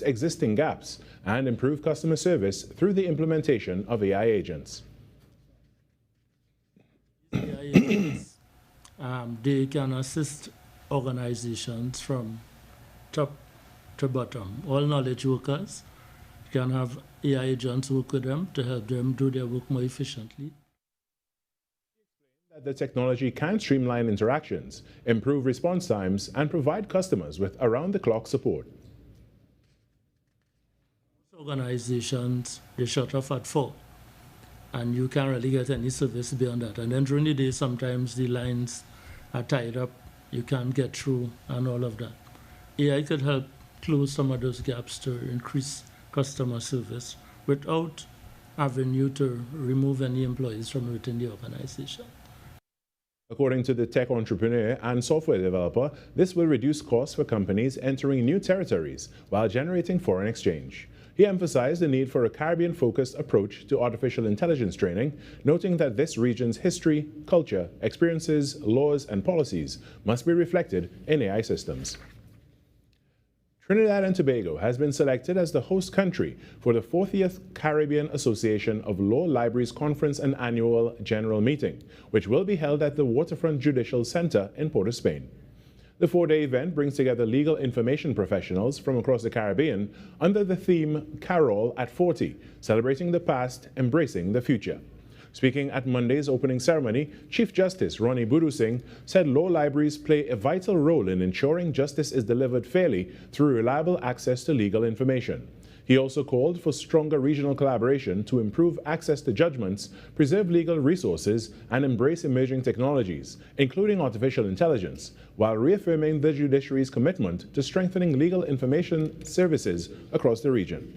existing gaps and improve customer service through the implementation of AI agents. AI agents, they can assist organizations from top to bottom. All knowledge workers can have AI agents work with them to help them do their work more efficiently. The technology can streamline interactions, improve response times, and provide customers with around-the-clock support. Organizations, they shut off at 4, and you can't really get any service beyond that. And then during the day, sometimes the lines are tied up, you can't get through, and all of that. AI could help close some of those gaps to increase customer service without having you to remove any employees from within the organization. According to the tech entrepreneur and software developer, this will reduce costs for companies entering new territories while generating foreign exchange. He emphasized the need for a Caribbean-focused approach to artificial intelligence training, noting that this region's history, culture, experiences, laws, and policies must be reflected in AI systems. Trinidad and Tobago has been selected as the host country for the 40th Caribbean Association of Law Libraries Conference and Annual General Meeting, which will be held at the Waterfront Judicial Center in Port of Spain. The 4-day event brings together legal information professionals from across the Caribbean under the theme Carol at 40, celebrating the past, embracing the future. Speaking at Monday's opening ceremony, Chief Justice Ronnie Budu Singh said law libraries play a vital role in ensuring justice is delivered fairly through reliable access to legal information. He also called for stronger regional collaboration to improve access to judgments, preserve legal resources, and embrace emerging technologies, including artificial intelligence, while reaffirming the judiciary's commitment to strengthening legal information services across the region.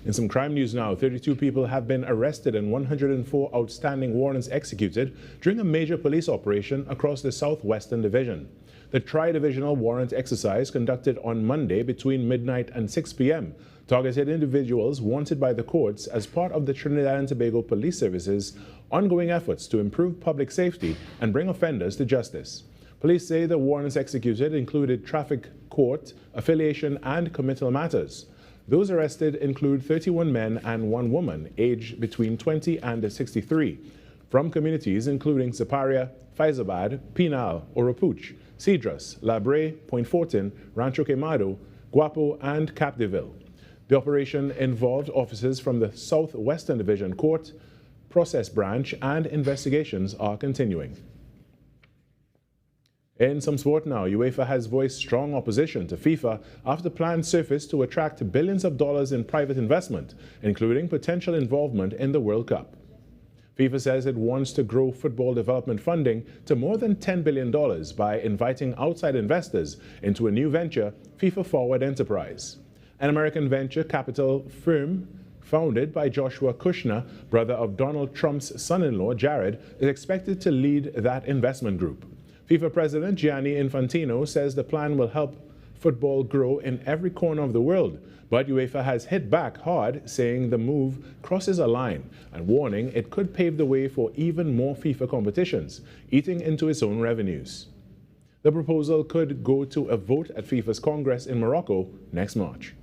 In some crime news now, 32 people have been arrested and 104 outstanding warrants executed during a major police operation across the Southwestern Division. The tri-divisional warrant exercise conducted on Monday between midnight and 6 p.m. targeted individuals wanted by the courts as part of the Trinidad and Tobago Police Service's ongoing efforts to improve public safety and bring offenders to justice. Police say the warrants executed included traffic court, affiliation, and committal matters. Those arrested include 31 men and 1 woman, aged between 20 and 63, from communities including Siparia, Faizabad, Pinal, Oropuch, Cedras, Labre, Point Fortin, Rancho Quemado, Guapo, and Capdeville. The operation involved officers from the Southwestern Division Court, Process Branch, and investigations are continuing. In some sport now, UEFA has voiced strong opposition to FIFA after plans surfaced to attract billions of dollars in private investment, including potential involvement in the World Cup. FIFA says it wants to grow football development funding to more than $10 billion by inviting outside investors into a new venture, FIFA Forward Enterprise. An American venture capital firm founded by Joshua Kushner, brother of Donald Trump's son-in-law Jared, is expected to lead that investment group. FIFA President Gianni Infantino says the plan will help football grow in every corner of the world, but UEFA has hit back hard, saying the move crosses a line and warning it could pave the way for even more FIFA competitions, eating into its own revenues. The proposal could go to a vote at FIFA's Congress in Morocco next March.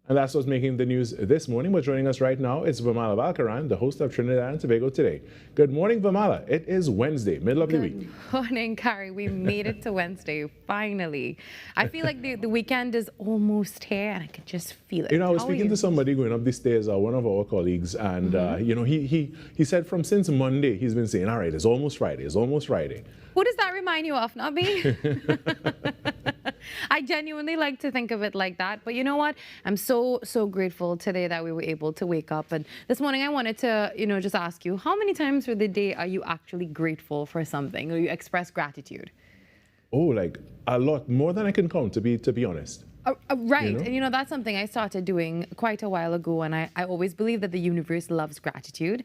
And that's what's making the news this morning. But joining us right now is Virmala Balkaran, the host of Trinidad and Tobago Today. Good morning, Virmala. It is Wednesday, middle of the week. Good morning, Carrie. We made it to Wednesday, finally. I feel like the weekend is almost here, and I can just feel it. You know, I was speaking to somebody going up the stairs, one of our colleagues, and you know, he said from since Monday he's been saying, all right, it's almost Friday, it's almost Friday. Who does that remind you of? Not me. I genuinely like to think of it like that. But you know what? I'm so grateful today that we were able to wake up. And this morning I wanted to, just ask you, how many times through the day are you actually grateful for something, or you express gratitude? Oh, like a lot, more than I can count, to be honest. Right. And that's something I started doing quite a while ago, and I always believe that the universe loves gratitude,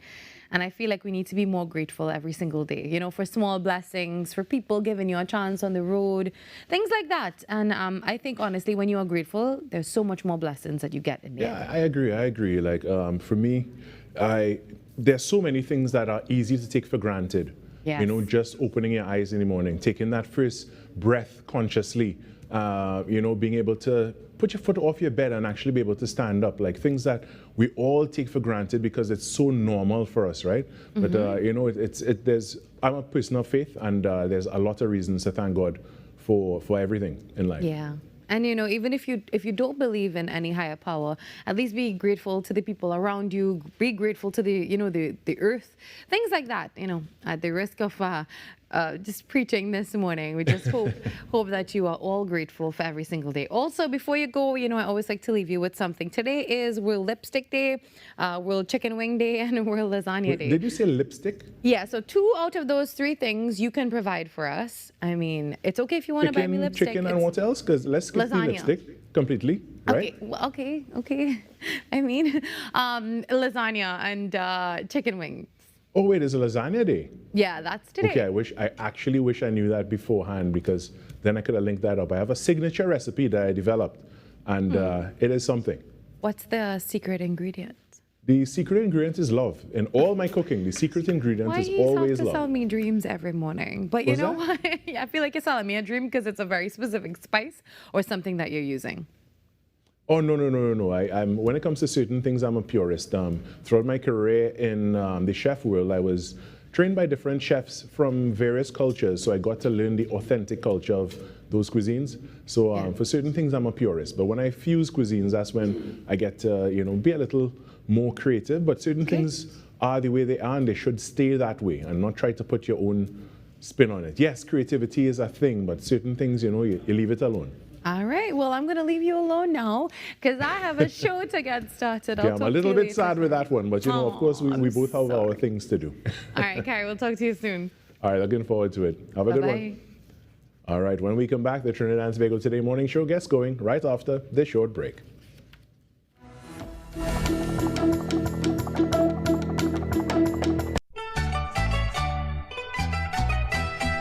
and I feel like we need to be more grateful every single day, for small blessings, for people giving you a chance on the road, things like that. And I think honestly, when you are grateful, there's so much more blessings that you get in there. Yeah, I agree. Like for me, there's so many things that are easy to take for granted. Yes. Just opening your eyes in the morning, taking that first breath consciously, being able to put your foot off your bed and actually be able to stand up, like things that we all take for granted because it's so normal for us, right? But I'm a person of faith, and there's a lot of reasons to thank God for everything in life. Yeah. And even if you don't believe in any higher power, at least be grateful to the people around you. Be grateful to the earth, things like that. At the risk of just preaching this morning, we just hope that you are all grateful for every single day. Also, before you go, I always like to leave you with something. Today is World Lipstick Day, World Chicken Wing Day, and World Lasagna Day. Did you say lipstick? Yeah. So 2 out of those 3 things you can provide for us. I mean, it's okay if you want to buy me lipstick. Chicken, and what else? Because let's skip the lipstick completely, right? Okay. I mean, lasagna and chicken wings. Oh wait, it's a lasagna day. Yeah, that's today. Okay, I actually wish I knew that beforehand, because then I could have linked that up. I have a signature recipe that I developed, and it is something. What's the secret ingredient? The secret ingredient is love. In all my cooking, the secret ingredient is always love. Why do you have to sell me dreams every morning? But you know what? I feel like you're selling me a dream because it's a very specific spice or something that you're using. Oh, no. I'm when it comes to certain things, I'm a purist. Throughout my career in the chef world, I was trained by different chefs from various cultures, so I got to learn the authentic culture of those cuisines. So for certain things, I'm a purist. But when I fuse cuisines, that's when I get to, be a little more creative. But certain things are the way they are, and they should stay that way, and not try to put your own spin on it. Yes, creativity is a thing, but certain things, you leave it alone. All right. Well, I'm going to leave you alone now because I have a show to get started. Yeah, I'm a little bit sad with that one, but of course, we both have our things to do. All right, Carrie, we'll talk to you soon. All right, looking forward to it. Have a good one. All right, when we come back, the Trinidad and Tobago Today morning show gets going right after this short break.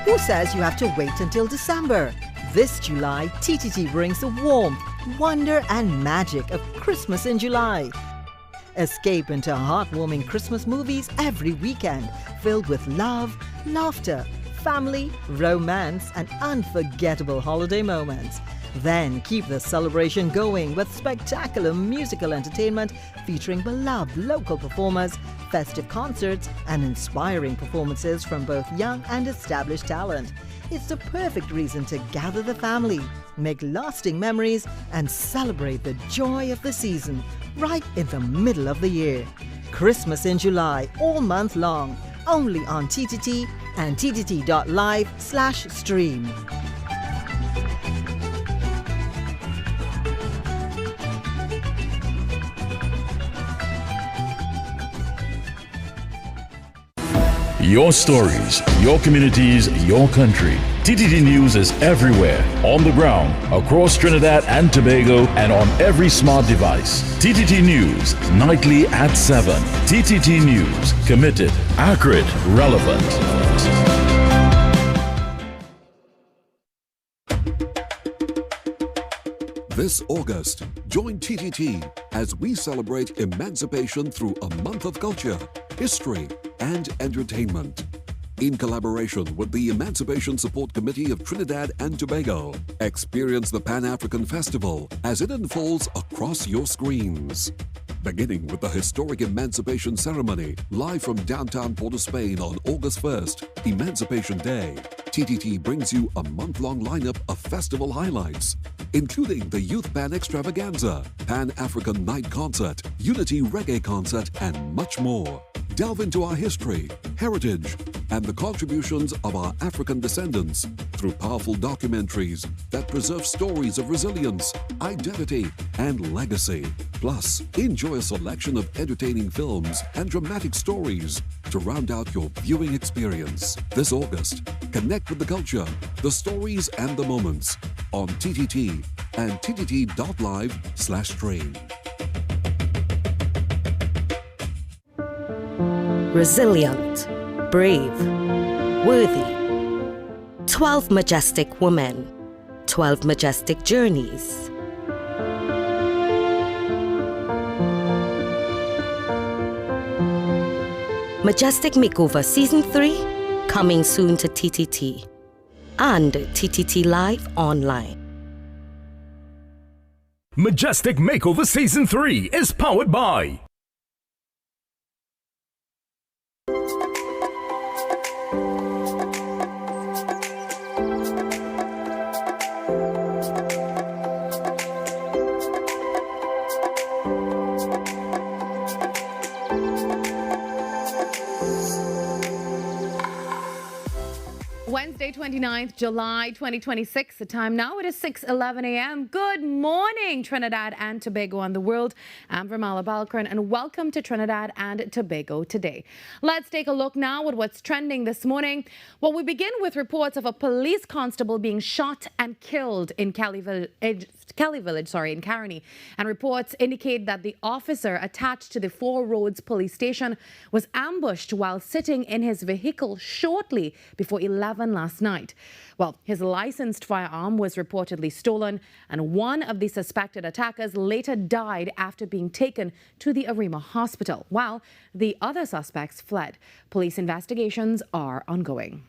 Who says you have to wait until December? This July, TTT brings the warmth, wonder and magic of Christmas in July. Escape into heartwarming Christmas movies every weekend, filled with love, laughter, family, romance and unforgettable holiday moments. Then keep the celebration going with spectacular musical entertainment featuring beloved local performers, festive concerts and inspiring performances from both young and established talent. It's the perfect reason to gather the family, make lasting memories and celebrate the joy of the season right in the middle of the year. Christmas in July, all month long, only on TTT and ttt.live/stream. Your stories, your communities, your country. TTT News is everywhere, on the ground, across Trinidad and Tobago, and on every smart device. TTT News, nightly at 7. TTT News, committed, accurate, relevant. This August, join TTT as we celebrate emancipation through a month of culture, history, and entertainment. In collaboration with the Emancipation Support Committee of Trinidad and Tobago, experience the Pan-African Festival as it unfolds across your screens. Beginning with the historic Emancipation Ceremony, live from downtown Port of Spain on August 1st, Emancipation Day, TTT brings you a month-long lineup of festival highlights, including the Youth Pan Extravaganza, Pan-African Night Concert, Unity Reggae Concert, and much more. Delve into our history, heritage, and the contributions of our African descendants through powerful documentaries that preserve stories of resilience, identity, and legacy. Plus, enjoy a selection of entertaining films and dramatic stories to round out your viewing experience. This August, connect with the culture, the stories, and the moments on TTT and ttt.live/stream. Resilient, brave, worthy. 12 majestic women, 12 majestic journeys. Majestic Makeover Season 3, coming soon to TTT and TTT Live Online. Majestic Makeover Season 3 is powered by Wednesday, 29th July 2026. The time now it is 6:11 a.m. Good morning, Trinidad and Tobago and the world. I'm Virmala Balkaran and welcome to Trinidad and Tobago Today. Let's take a look now at what's trending this morning. Well, we begin with reports of a police constable being shot and killed in Kelly Village, in Caroni. And reports indicate that the officer attached to the Four Roads police station was ambushed while sitting in his vehicle shortly before 11 last night. Well, his licensed firearm was reportedly stolen, and one of the suspected attackers later died after being taken to the Arima hospital, while the other suspects fled. Police investigations are ongoing.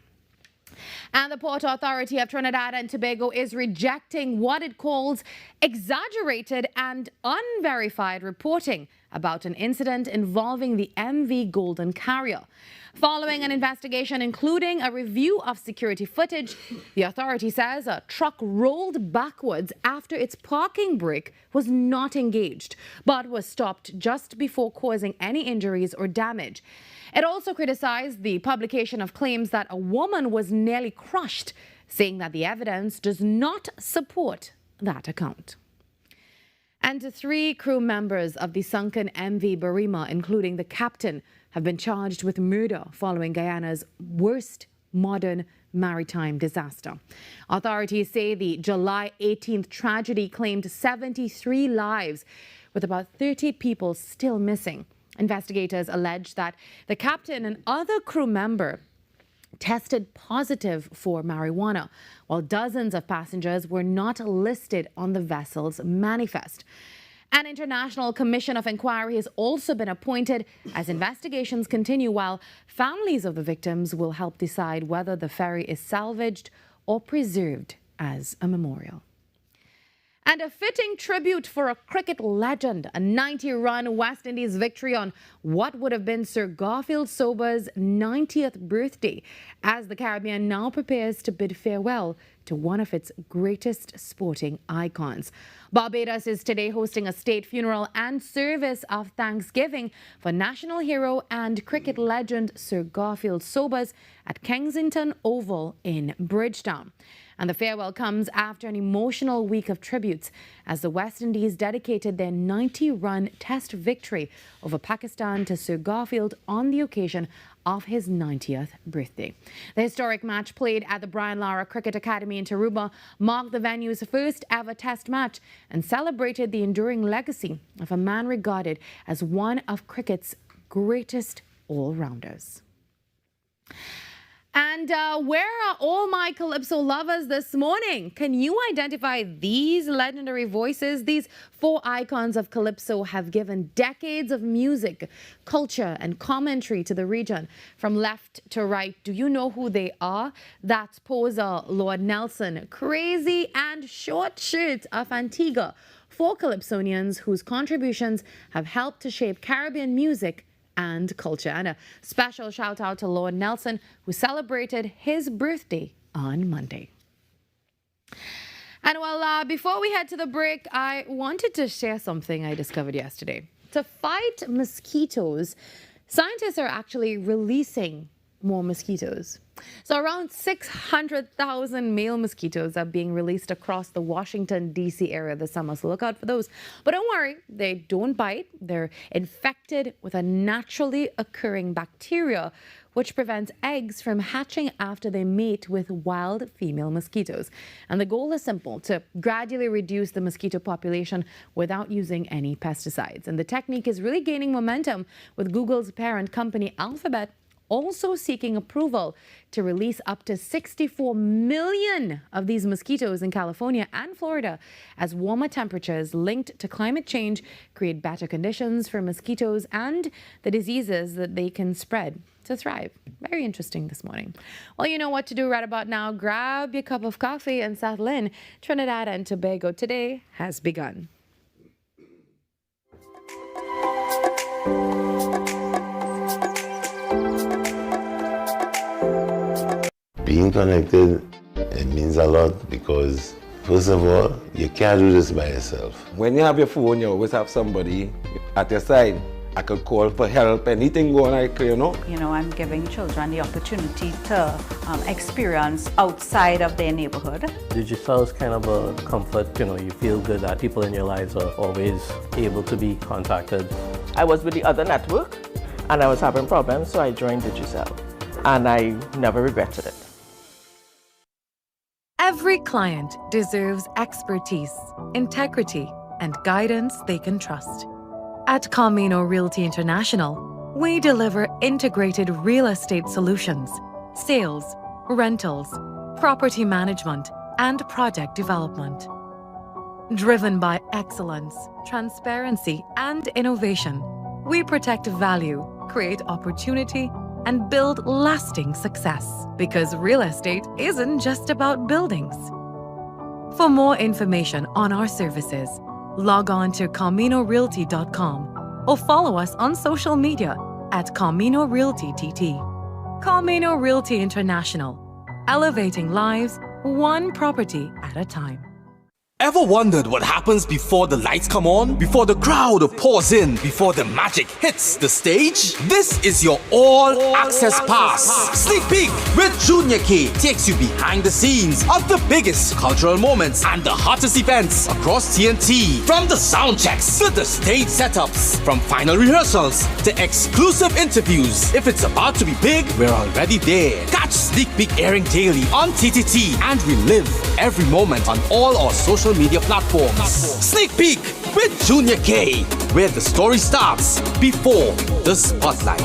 And the Port Authority of Trinidad and Tobago is rejecting what it calls exaggerated and unverified reporting about an incident involving the MV Golden Carrier. Following an investigation including a review of security footage, the authority says a truck rolled backwards after its parking brake was not engaged, but was stopped just before causing any injuries or damage. It also criticized the publication of claims that a woman was nearly crushed, saying that the evidence does not support that account. And 3 crew members of the sunken MV Virmala, including the captain, have been charged with murder following Guyana's worst modern maritime disaster. Authorities say the July 18th tragedy claimed 73 lives, with about 30 people still missing. Investigators allege that the captain and other crew member tested positive for marijuana, while dozens of passengers were not listed on the vessel's manifest. An international commission of inquiry has also been appointed as investigations continue, while families of the victims will help decide whether the ferry is salvaged or preserved as a memorial. And a fitting tribute for a cricket legend, a 90-run West Indies victory on what would have been Sir Garfield Sobers' 90th birthday, as the Caribbean now prepares to bid farewell to one of its greatest sporting icons. Barbados is today hosting a state funeral and service of thanksgiving for national hero and cricket legend Sir Garfield Sobers at Kensington Oval in Bridgetown. And the farewell comes after an emotional week of tributes as the West Indies dedicated their 90-run test victory over Pakistan to Sir Garfield on the occasion of his 90th birthday. The historic match played at the Brian Lara Cricket Academy in Tarouba marked the venue's first ever test match and celebrated the enduring legacy of a man regarded as one of cricket's greatest all-rounders. And where are all my Calypso lovers this morning? Can you identify these legendary voices? These 4 icons of Calypso have given decades of music, culture, and commentary to the region. From left to right, do you know who they are? That's poser Lord Nelson, Crazy and Short Shirt of Antigua, 4 Calypsonians whose contributions have helped to shape Caribbean music and culture. And a special shout out to Lord Nelson, who celebrated his birthday on Monday. And well, before we head to the break, I wanted to share something I discovered yesterday. To fight mosquitoes, scientists are actually releasing more mosquitoes. So around 600,000 male mosquitoes are being released across the Washington, D.C. area this summer. So look out for those. But don't worry, they don't bite. They're infected with a naturally occurring bacteria, which prevents eggs from hatching after they mate with wild female mosquitoes. And the goal is simple: to gradually reduce the mosquito population without using any pesticides. And the technique is really gaining momentum, with Google's parent company Alphabet also seeking approval to release up to 64 million of these mosquitoes in California and Florida, as warmer temperatures linked to climate change create better conditions for mosquitoes and the diseases that they can spread to thrive. Very interesting this morning. Well, you know what to do right about now. Grab your cup of coffee and settle in. Trinidad and Tobago Today has begun. Being connected, it means a lot because, first of all, you can't do this by yourself. When you have your phone, you always have somebody at your side. I could call for help, anything going like, You know, I'm giving children the opportunity to experience outside of their neighborhood. Digital is kind of a comfort, you feel good that people in your lives are always able to be contacted. I was with the other network and I was having problems, so I joined Digicel and I never regretted it. Every client deserves expertise, integrity, and guidance they can trust. At Camino Realty International, we deliver integrated real estate solutions, sales, rentals, property management, and project development. Driven by excellence, transparency, and innovation, we protect value, create opportunity, and build lasting success. Because real estate isn't just about buildings. For more information on our services, log on to CaminoRealty.com or follow us on social media at Camino Realty TT. Camino Realty International, elevating lives one property at a time. Ever wondered what happens before the lights come on? Before the crowd pours in? Before the magic hits the stage? This is your all-access pass. Sneak Peek with Junior K takes you behind the scenes of the biggest cultural moments and the hottest events across TNT. From the sound checks to the stage setups, from final rehearsals to exclusive interviews. If it's about to be big, we're already there. Catch Sneak Peek airing daily on TTT and relive every moment on all our social media platforms. Sneak Peek with Junior K, where the story starts before the spotlight.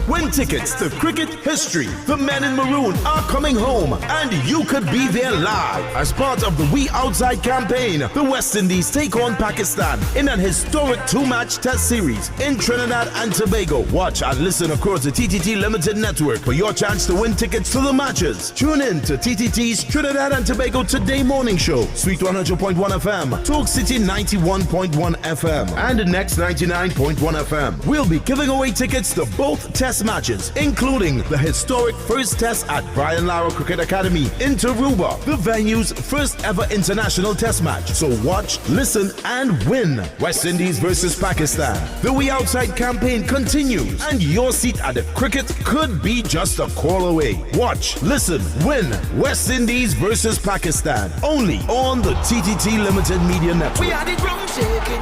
Win tickets to cricket history. The men in maroon are coming home, and you could be there live. As part of the We Outside campaign, the West Indies take on Pakistan in an historic 2-match test series in Trinidad and Tobago. Watch and listen across the TTT Limited Network for your chance to win tickets to the matches. Tune in to TTT's Trinidad and Tobago Today morning show, Sweet 100.1 FM, Talk City 91.1 FM, and Next 99.1 FM. We'll be giving away tickets to both test matches, including the historic first test at Brian Lara Cricket Academy in Taruba, the venue's first ever international test match. So watch, listen, and win. West Indies versus Pakistan. The We Outside campaign continues, and your seat at the cricket could be just a call away. Watch, listen, win. West Indies versus Pakistan. Only on the TTT Limited Media Network. We are the drum shaking.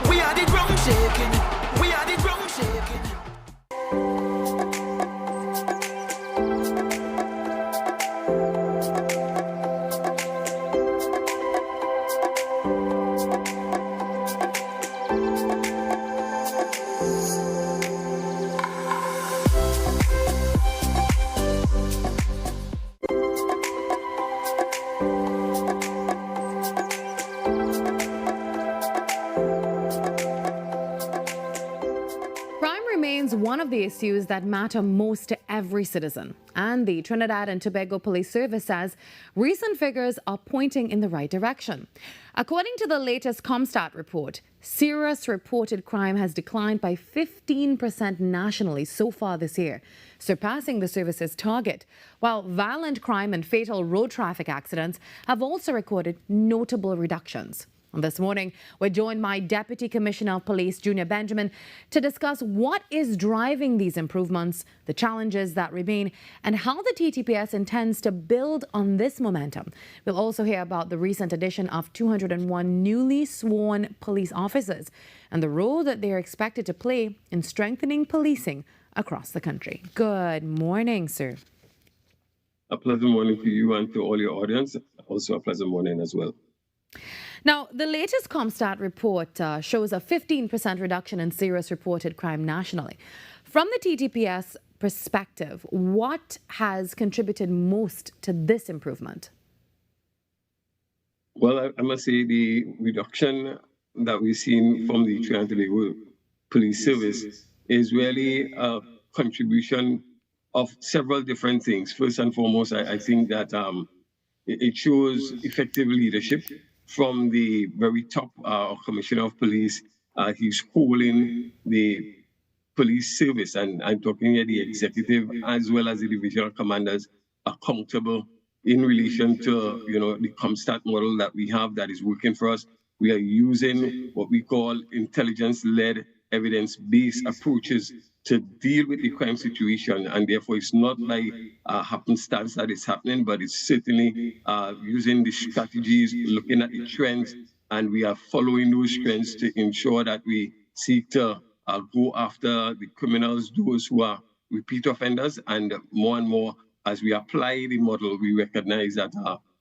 We are the drum shaking. We are the drum shaking. One of the issues that matter most to every citizen. And the Trinidad and Tobago Police Service says recent figures are pointing in the right direction. According to the latest Comstat report, serious reported crime has declined by 15% nationally so far this year, surpassing the service's target, while violent crime and fatal road traffic accidents have also recorded notable reductions. This morning, we're joined by Deputy Commissioner of Police Junior Benjamin to discuss what is driving these improvements, the challenges that remain, and how the TTPS intends to build on this momentum. We'll also hear about the recent addition of 201 newly sworn police officers and the role that they are expected to play in strengthening policing across the country. Good morning, sir. A pleasant morning to you and to all your audience. Also a pleasant morning as well. Now, the latest Comstat report shows a 15% reduction in serious reported crime nationally. From the TTPS perspective, what has contributed most to this improvement? Well, I must say the reduction that we've seen from the Trinidad and Tobago Police Service is really a contribution of several different things. First and foremost, I think that it shows effective leadership from the very top Commissioner of Police. He's holding the police service, and I'm talking here the executive as well as the divisional commanders accountable in relation to the ComStat model that we have that is working for us. We are using what we call intelligence-led, evidence-based approaches to deal with the crime situation, and therefore it's not like happenstance that is happening, but it's certainly using the strategies, looking at the trends, and we are following those trends to ensure that we seek to go after the criminals, those who are repeat offenders, and more as we apply the model, we recognize that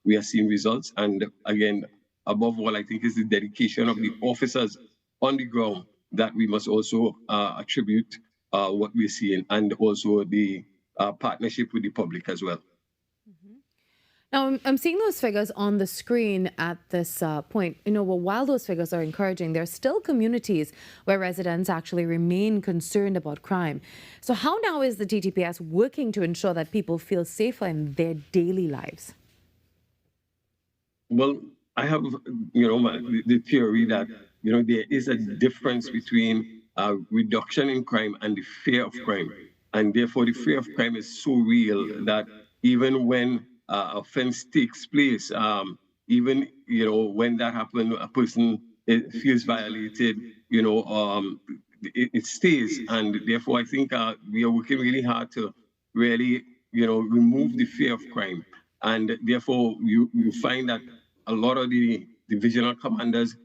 we are seeing results. And again, above all, I think it's the dedication of the officers on the ground that we must also attribute what we're seeing, and also the partnership with the public as well. Now, I'm seeing those figures on the screen at this point. While those figures are encouraging, there are still communities where residents actually remain concerned about crime. So how now is the TTPS working to ensure that people feel safer in their daily lives? Well, I have, the theory that, there is a difference between reduction in crime and the fear of crime. And therefore, the fear of crime is so real that even when offense takes place, even when that happens, a person feels violated, it stays, and therefore I think we are working really hard to really remove the fear of crime, and therefore you find that a lot of the divisional commanders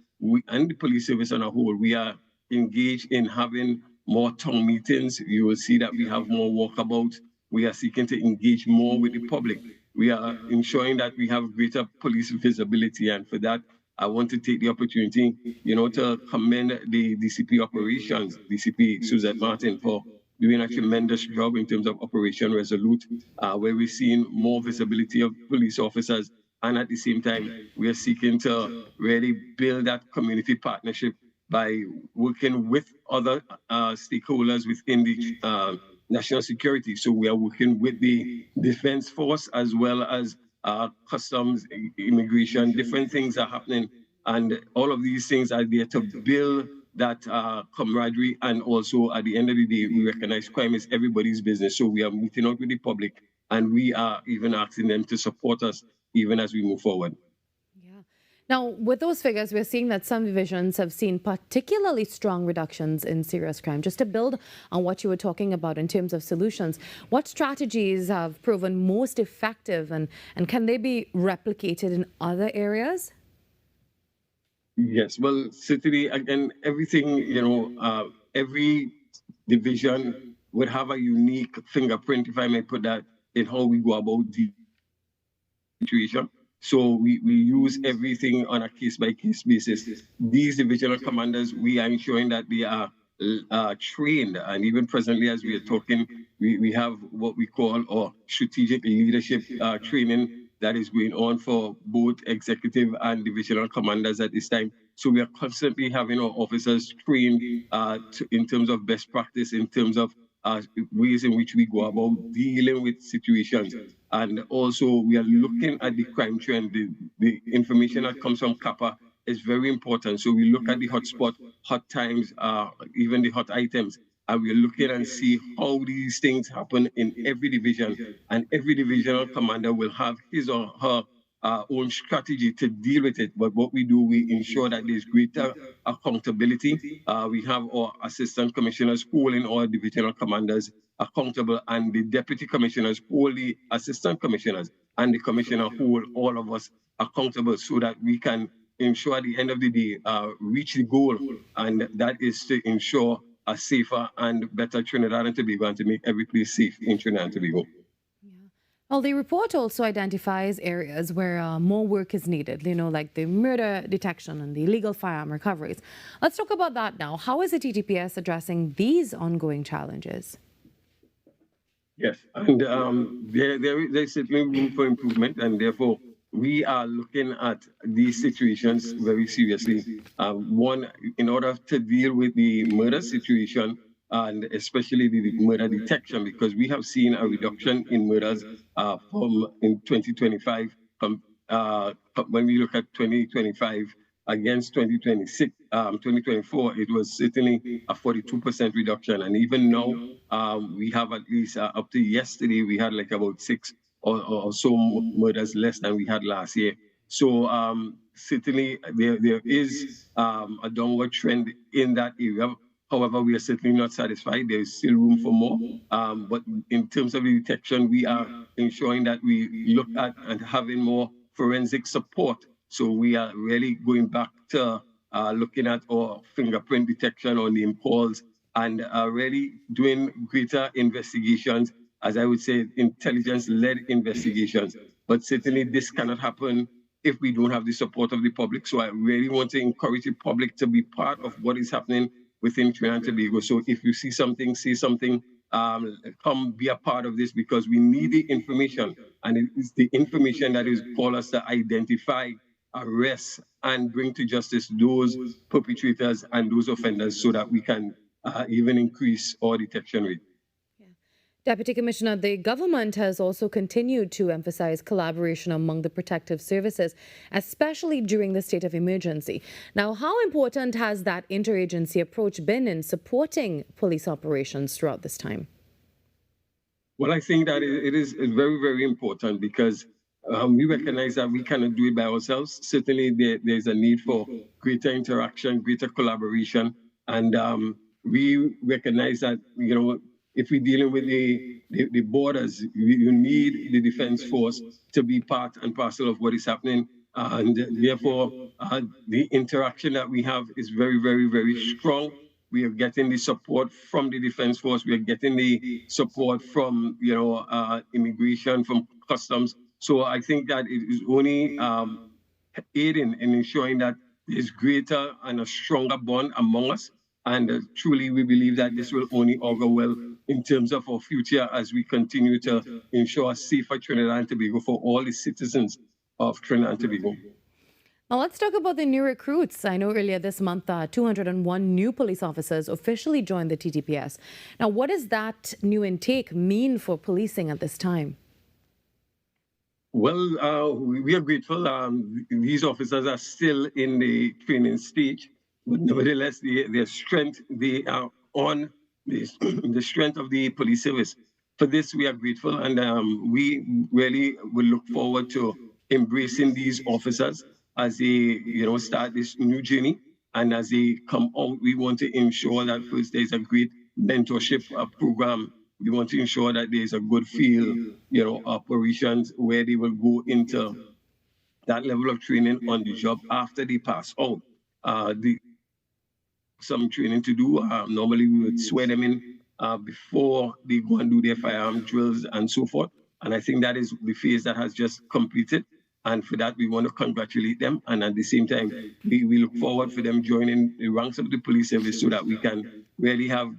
and the police service on a whole, we are engaged in having more town meetings. You will see that we have more walkabouts. We are seeking to engage more with the public. We are ensuring that we have greater police visibility, and for that, I want to take the opportunity, to commend the DCP operations, DCP Suzette Martin, for doing a tremendous job in terms of Operation Resolute, where we're seeing more visibility of police officers, and at the same time, we are seeking to really build that community partnership by working with other stakeholders within the national security. So we are working with the defense force as well as customs, immigration, different things are happening. And all of these things are there to build that camaraderie. And also at the end of the day, we recognize crime is everybody's business. So we are meeting out with the public, and we are even asking them to support us even as we move forward. Now, with those figures, we're seeing that some divisions have seen particularly strong reductions in serious crime. Just to build on what you were talking about in terms of solutions, what strategies have proven most effective, and can they be replicated in other areas? Yes, well, certainly, again, everything, every division would have a unique fingerprint, if I may put that, in how we go about the situation. So we use everything on a case-by-case basis. These divisional commanders, we are ensuring that they are trained, and even presently as we are talking, we have what we call our strategic leadership training that is going on for both executive and divisional commanders at this time. So we are constantly having our officers trained in terms of best practice, in terms of ways in which we go about dealing with situations. And also we are looking at the crime trend. The information that comes from CAPA is very important. So we look at the hotspot, hot times, even the hot items, and we're looking and see how these things happen in every division. And every divisional commander will have his or her own strategy to deal with it. But what we do, we ensure that there's greater accountability. We have our assistant commissioners holding our divisional commanders accountable, and the deputy commissioners hold the assistant commissioners, and the commissioner hold all of us accountable, so that we can ensure at the end of the day reach the goal, and that is to ensure a safer and better Trinidad and Tobago, and to make every place safe in Trinidad and Tobago. Well, the report also identifies areas where more work is needed, like the murder detection and the illegal firearm recoveries. Let's talk about that now. How is the TTPS addressing these ongoing challenges? Yes, and there's certainly room for improvement, and therefore we are looking at these situations very seriously. One, in order to deal with the murder situation, and especially the murder detection, because we have seen a reduction in murders from in 2025 when we look at 2025 against 2024, it was certainly a 42% reduction. And even now, we have at least up to yesterday, we had like about 6 or so murders less than we had last year. So certainly there is a downward trend in that area. However, we are certainly not satisfied. There is still room for more. But in terms of the detection, we are ensuring that we look at and having more forensic support. So we are really going back to looking at our fingerprint detection on name calls and really doing greater investigations, as I would say, intelligence-led investigations. But certainly this cannot happen if we don't have the support of the public. So I really want to encourage the public to be part of what is happening within Trinidad and Tobago. So if you see something, say something, come be a part of this, because we need the information, and it is the information that is called us to identify, arrest, and bring to justice those perpetrators and those offenders, so that we can even increase our detection rate. Deputy Commissioner, the government has also continued to emphasize collaboration among the protective services, especially during the state of emergency. Now, how important has that interagency approach been in supporting police operations throughout this time? Well, I think that it is very, very important, because we recognize that we cannot do it by ourselves. Certainly, there's a need for greater interaction, greater collaboration, and we recognize that, you know, if we're dealing with the borders, you need the defense force to be part and parcel of what is happening. And therefore, the interaction that we have is very, very, very strong. We are getting the support from the defense force. We are getting the support from, you know, immigration, from customs. So I think that it is only aiding in ensuring that there's greater and a stronger bond among us. And truly, we believe that this will only augur well in terms of our future as we continue to ensure a safer Trinidad and Tobago for all the citizens of Trinidad and Tobago. Now, let's talk about the new recruits. I know earlier this month, 201 new police officers officially joined the TTPS. Now, what does that new intake mean for policing at this time? Well, we are grateful. These officers are still in the training stage, but nevertheless, their strength, they are on the strength of the police service. For this, we are grateful, and we really will look forward to embracing these officers as they, you know, start this new journey. And as they come out, we want to ensure that first there's a great mentorship program. We want to ensure that there's a good field, you know, operations where they will go into that level of training on the job after they pass out. Some training to do. Normally, we would swear them in before they go and do their firearm drills and so forth. And I think that is the phase that has just completed. And for that, we want to congratulate them. And at the same time, we look forward for them joining the ranks of the police service so that we can really have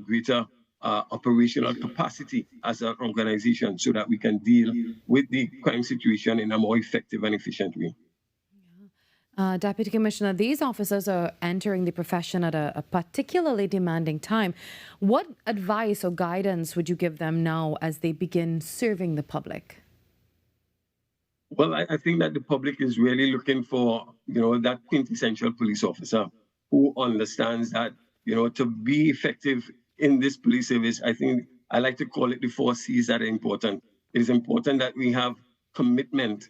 greater operational capacity as an organization, so that we can deal with the crime situation in a more effective and efficient way. Deputy Commissioner, these officers are entering the profession at a particularly demanding time. What advice or guidance would you give them now as they begin serving the public? Well, I think that the public is really looking for, you know, that quintessential police officer who understands that, you know, to be effective in this police service, I think I like to call it the 4 C's that are important. It is important that we have commitment,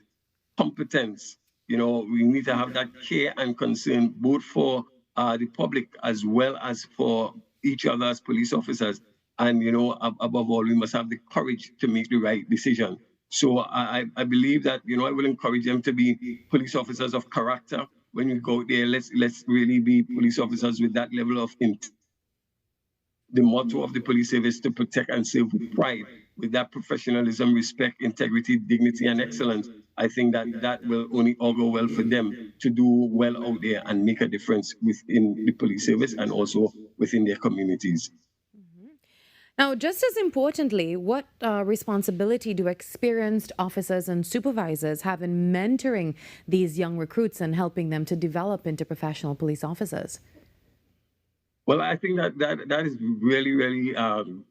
competence. You know, we need to have that care and concern both for the public as well as for each other as police officers. And, you know, above all, we must have the courage to make the right decision. So I believe that, you know, I will encourage them to be police officers of character. When you go there, let's really be police officers with that level of intent. The motto of the police service, to protect and serve with pride, with that professionalism, respect, integrity, dignity, and excellence. I think that will only augur well for them to do well out there and make a difference within the police service and also within their communities. Now, just as importantly, what responsibility do experienced officers and supervisors have in mentoring these young recruits and helping them to develop into professional police officers? Well, I think that is really, really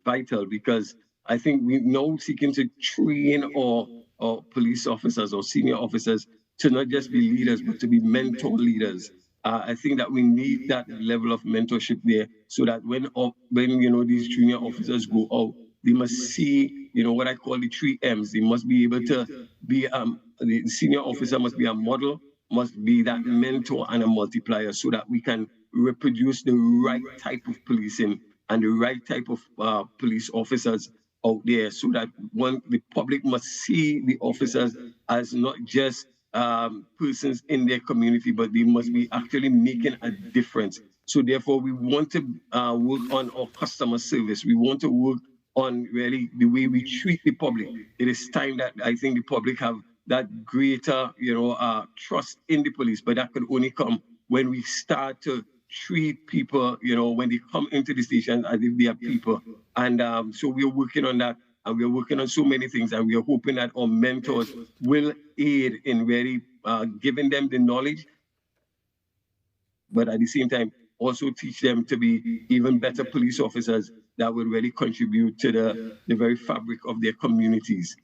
vital, because I think we're now seeking to train our our police officers or senior officers to not just be leaders, but to be mentor leaders. I think that we need that level of mentorship there, so that when these junior officers go out, they must see, what I call the 3 M's. They must be able to be the senior officer must be a model, must be that mentor and a multiplier, so that we can reproduce the right type of policing and the right type of police officers out there, so that the public must see the officers as not just persons in their community, but they must be actually making a difference. So therefore, we want to work on our customer service. We want to work on really the way we treat the public. It is time that I think the public have that greater, trust in the police, but that can only come when we start to treat people, when they come into the station as if they are people. And so we're working on that, and we're working on so many things, and we're hoping that our mentors will aid in really giving them the knowledge, but at the same time, also teach them to be even better police officers that will really contribute to the very fabric of their communities.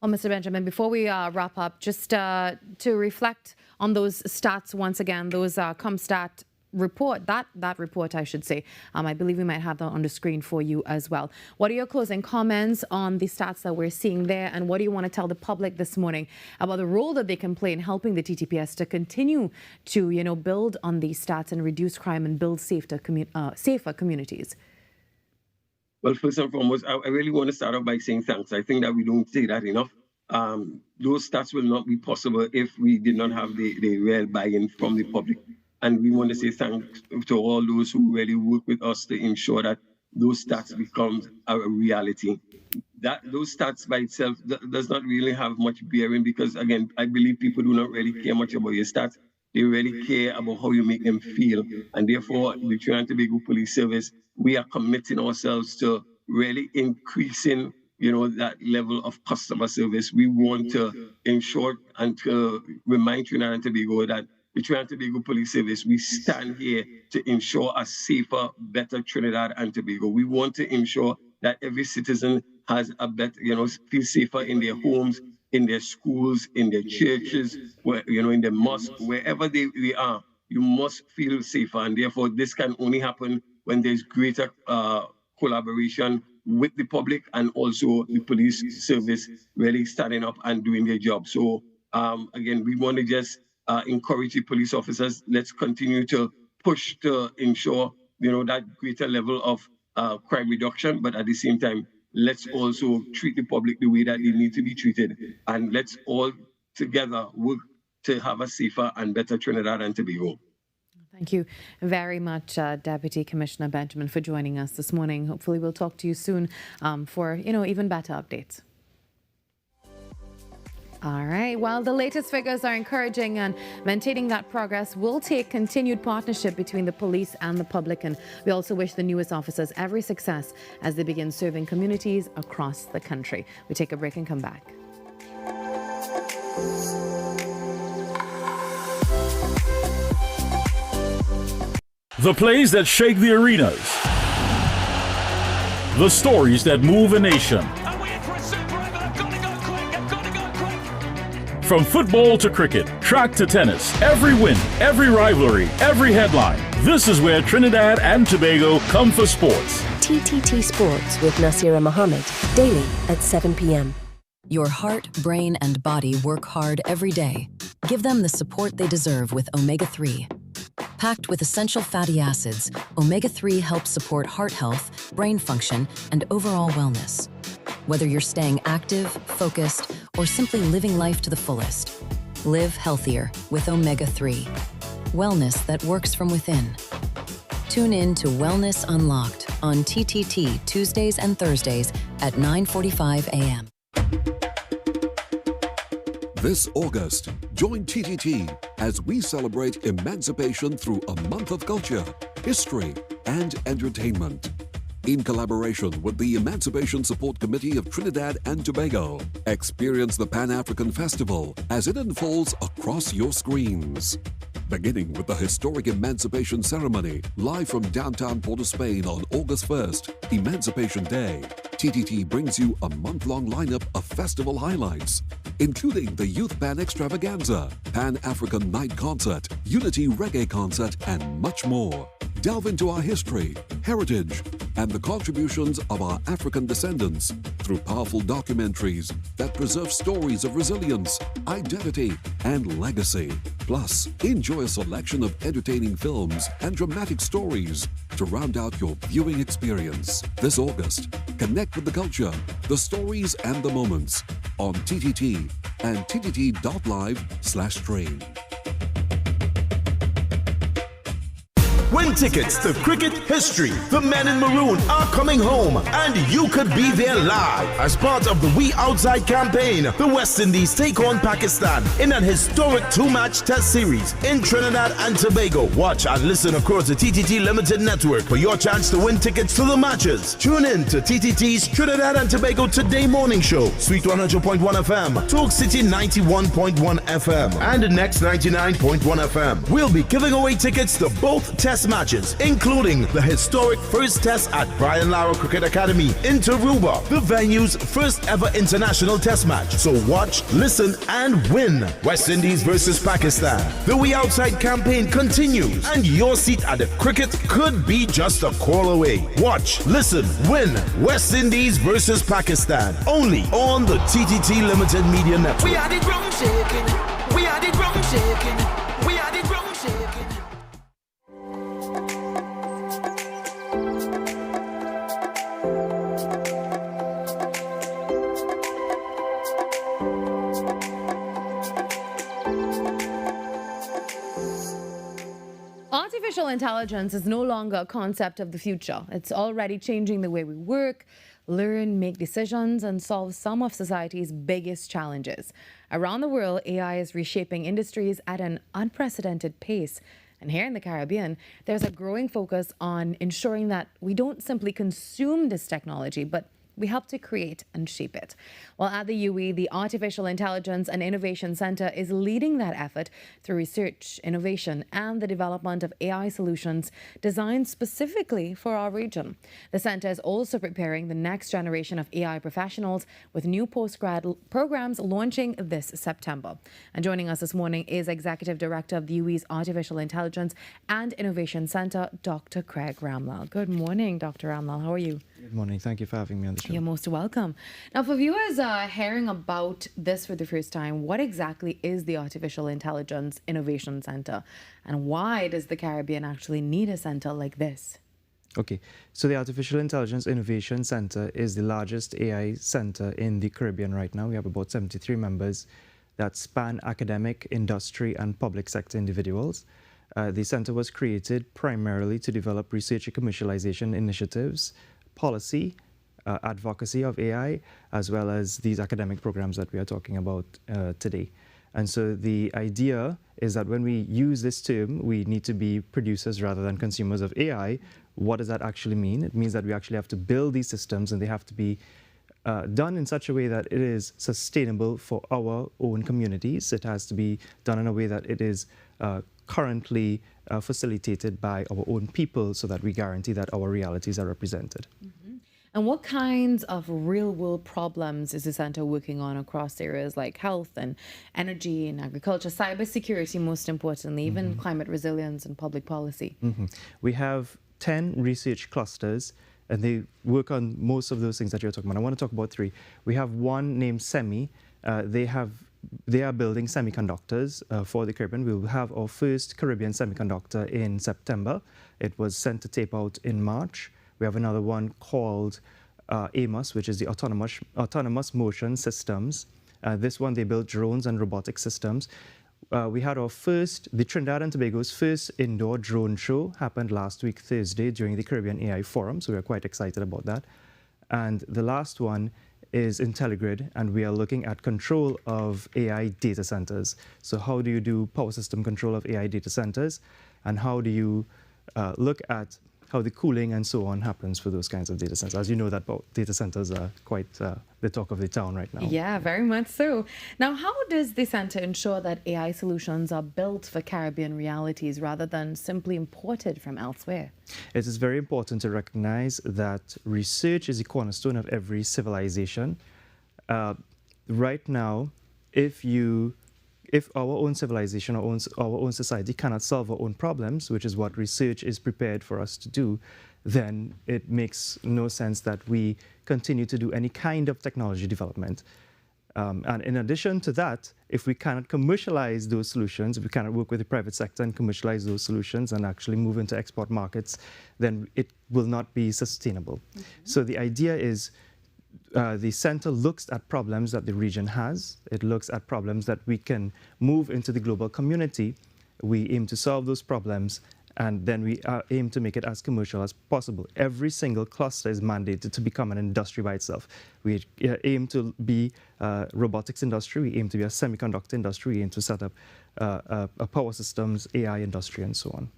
Well, Mr. Benjamin, before we wrap up, just to reflect on those stats once again, those ComStat report, that report, I should say. I believe we might have that on the screen for you as well. What are your closing comments on the stats that we're seeing there, and what do you want to tell the public this morning about the role that they can play in helping the TTPS to continue to, build on these stats and reduce crime and build safer communities? Well, first and foremost, I really want to start off by saying thanks. I think that we don't say that enough. Those stats will not be possible if we did not have the real buy-in from the public. And we want to say thanks to all those who really work with us to ensure that those stats become a reality. Those stats by itself does not really have much bearing, because, again, I believe people do not really care much about your stats. They really care about how you make them feel. And therefore, the Trinidad and Tobago Police Service, we are committing ourselves to really increasing, that level of customer service. We want to ensure and to remind Trinidad and Tobago that the Trinidad and Tobago Police Service, we stand here to ensure a safer, better Trinidad and Tobago. We want to ensure that every citizen has a better, feel safer in their homes, in their schools, in their churches, in the mosque, wherever they are. You must feel safer, and therefore this can only happen when there's greater collaboration with the public and also the police service really standing up and doing their job. So again, we want to just encourage the police officers. Let's continue to push to ensure, that greater level of crime reduction, but at the same time, let's also treat the public the way that they need to be treated. And let's all together work to have a safer and better Trinidad and Tobago. Thank you very much, Deputy Commissioner Benjamin, for joining us this morning. Hopefully we'll talk to you soon for, even better updates. All right. Well, the latest figures are encouraging, and maintaining that progress will take continued partnership between the police and the public. And we also wish the newest officers every success as they begin serving communities across the country. We take a break and come back. The plays that shake the arenas. The stories that move a nation. From football to cricket, track to tennis, every win, every rivalry, every headline. This is where Trinidad and Tobago come for sports. TTT Sports with Nasira Mohammed, daily at 7 p.m. Your heart, brain, and body work hard every day. Give them the support they deserve with Omega-3. Packed with essential fatty acids, Omega-3 helps support heart health, brain function, and overall wellness. Whether you're staying active, focused, or simply living life to the fullest, live healthier with Omega-3. Wellness that works from within. Tune in to Wellness Unlocked on TTT Tuesdays and Thursdays at 9:45 a.m. This August, join TTT as we celebrate emancipation through a month of culture, history, and entertainment. In collaboration with the Emancipation Support Committee of Trinidad and Tobago, experience the Pan-African Festival as it unfolds across your screens. Beginning with the historic Emancipation Ceremony, live from downtown Port of Spain on August 1st, Emancipation Day, TTT brings you a month-long lineup of festival highlights, including the Youth Pan Extravaganza, Pan-African Night Concert, Unity Reggae Concert, and much more. Delve into our history, heritage, and the contributions of our African descendants through powerful documentaries that preserve stories of resilience, identity, and legacy. Plus, enjoy a selection of entertaining films and dramatic stories to round out your viewing experience. This August, connect with the culture, the stories, and the moments on TTT and ttt.live/train. Win tickets to cricket history. The men in maroon are coming home, and you could be there live. As part of the We Outside campaign, the West Indies take on Pakistan in an historic 2-match test series in Trinidad and Tobago. Watch and listen across the TTT Limited Network for your chance to win tickets to the matches. Tune in to TTT's Trinidad and Tobago Today morning show, Sweet 100.1 FM, Talk City 91.1 FM, and Next 99.1 FM. We'll be giving away tickets to both test matches, including the historic first test at Brian Lara Cricket Academy in Taruba, the venue's first ever international test match. So watch, listen, and win. West Indies versus Pakistan. The We Outside campaign continues, and your seat at the cricket could be just a call away. Watch, listen, win. West Indies versus Pakistan. Only on the TTT Limited Media Network. We are the drum shaking. We are the drum shaking. We are the drum shaking. Artificial intelligence is no longer a concept of the future. It's already changing the way we work, learn, make decisions, and solve some of society's biggest challenges. Around the world, AI is reshaping industries at an unprecedented pace. And here in the Caribbean, there's a growing focus on ensuring that we don't simply consume this technology, but we help to create and shape it. Well, at the UE, the Artificial Intelligence and Innovation Center is leading that effort through research, innovation, and the development of AI solutions designed specifically for our region. The center is also preparing the next generation of AI professionals with new postgrad programs launching this September. And joining us this morning is Executive Director of the UE's Artificial Intelligence and Innovation Center, Dr. Craig Ramlal. Good morning, Dr. Ramlal. How are you? Good morning. Thank you for having me on the show. You're most welcome. Now, for viewers hearing about this for the first time, what exactly is the Artificial Intelligence Innovation Center, and why does the Caribbean actually need a center like this? Okay, so the Artificial Intelligence Innovation Center is the largest AI center in the Caribbean right now. We have about 73 members that span academic, industry, and public sector individuals. The center was created primarily to develop research and commercialization initiatives, policy, advocacy of AI, as well as these academic programs that we are talking about today. And so the idea is that when we use this term, we need to be producers rather than consumers of AI. What does that actually mean? It means that we actually have to build these systems, and they have to be done in such a way that it is sustainable for our own communities. It has to be done in a way that it is currently facilitated by our own people, so that we guarantee that our realities are represented. Mm-hmm. And what kinds of real-world problems is the center working on across areas like health and energy and agriculture, cybersecurity, most importantly, even climate resilience and public policy? We have 10 research clusters, and they work on most of those things that you're talking about. I want to talk about 3. We have one named SEMI. They are building semiconductors for the Caribbean. We will have our first Caribbean semiconductor in September. It was sent to tape out in March. We have another one called AMOS, which is the Autonomous Motion Systems. This one, they build drones and robotic systems. We had the Trinidad and Tobago's first indoor drone show happened last week, Thursday, during the Caribbean AI Forum, so we're quite excited about that. And the last one is IntelliGrid, and we are looking at control of AI data centers. So how do you do power system control of AI data centers, and how do you look at how the cooling and so on happens for those kinds of data centers. As you know, that data centers are quite the talk of the town right now. Yeah, very much so. Now, how does the center ensure that AI solutions are built for Caribbean realities rather than simply imported from elsewhere? It is very important to recognize that research is the cornerstone of every civilization. Right now, if our own civilization, our own society cannot solve our own problems, which is what research is prepared for us to do, then it makes no sense that we continue to do any kind of technology development. And in addition to that, if we cannot commercialize those solutions, if we cannot work with the private sector and commercialize those solutions and actually move into export markets, then it will not be sustainable. So the idea is the center looks at problems that the region has. It looks at problems that we can move into the global community. We aim to solve those problems, and then we aim to make it as commercial as possible. Every single cluster is mandated to become an industry by itself. We aim to be a robotics industry. We aim to be a semiconductor industry. We aim to set up a power systems, AI industry, and so on.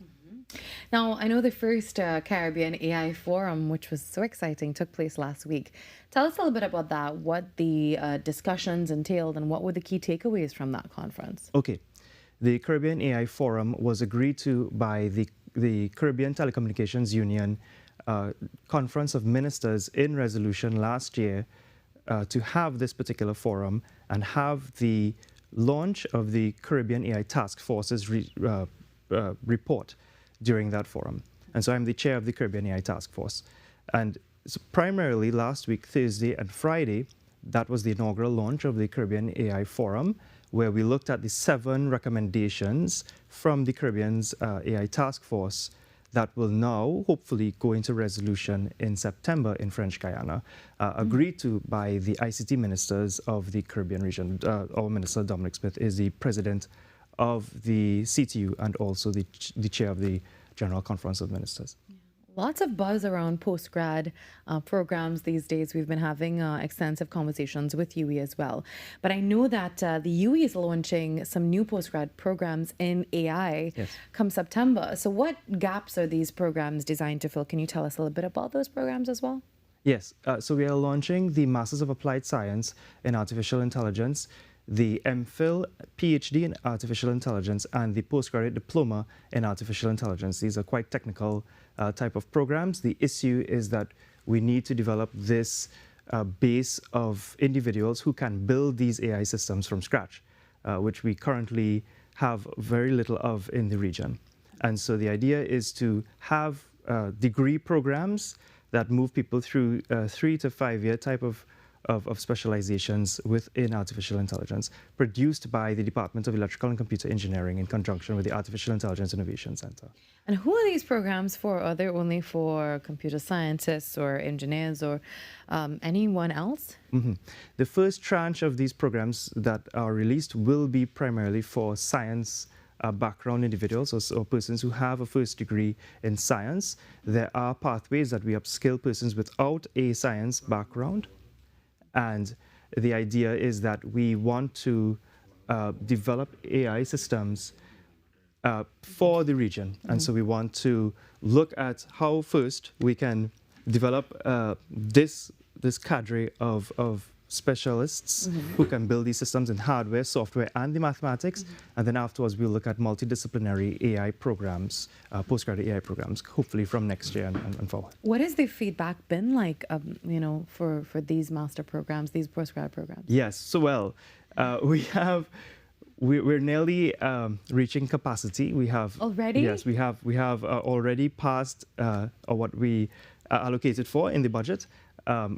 Now, I know the first Caribbean AI Forum, which was so exciting, took place last week. Tell us a little bit about that, what the discussions entailed, and what were the key takeaways from that conference? Okay. The Caribbean AI Forum was agreed to by the Caribbean Telecommunications Union Conference of Ministers in resolution last year to have this particular forum and have the launch of the Caribbean AI Task Force's report during that forum. And so I'm the chair of the Caribbean AI Task Force. And so primarily last week, Thursday and Friday, that was the inaugural launch of the Caribbean AI Forum, where we looked at the 7 recommendations from the Caribbean's AI Task Force that will now hopefully go into resolution in September in French Guiana, agreed to by the ICT ministers of the Caribbean region. Our Minister, Dominic Smith, is the president of the CTU and also the chair of the General Conference of Ministers. Lots of buzz around postgrad programs these days. We've been having extensive conversations with UWI as well. But I know that the UWI is launching some new postgrad programs in AI come September. So what gaps are these programs designed to fill? Can you tell us a little bit about those programs as well? Yes. So we are launching the Masters of Applied Science in Artificial Intelligence, the MPhil, PhD in Artificial Intelligence, and the Postgraduate Diploma in Artificial Intelligence. These are quite technical type of programs. The issue is that we need to develop this base of individuals who can build these AI systems from scratch, which we currently have very little of in the region. And so the idea is to have degree programs that move people through 3 to 5 year type of specializations within artificial intelligence, produced by the Department of Electrical and Computer Engineering in conjunction with the Artificial Intelligence Innovation Center. And who are these programs for? Are they only for computer scientists or engineers or anyone else? The first tranche of these programs that are released will be primarily for science background individuals or persons who have a first degree in science. There are pathways that we upskill persons without a science background. And the idea is that we want to develop AI systems for the region. And so we want to look at how first we can develop this cadre of specialists who can build these systems in hardware, software, and the mathematics. And then afterwards, we'll look at multidisciplinary AI programs, postgraduate AI programs, hopefully from next year and forward. What has the feedback been like, for these master programs, these postgrad programs? Yes, so well, we're nearly reaching capacity. We have already. Yes, we have already passed what we allocated for in the budget.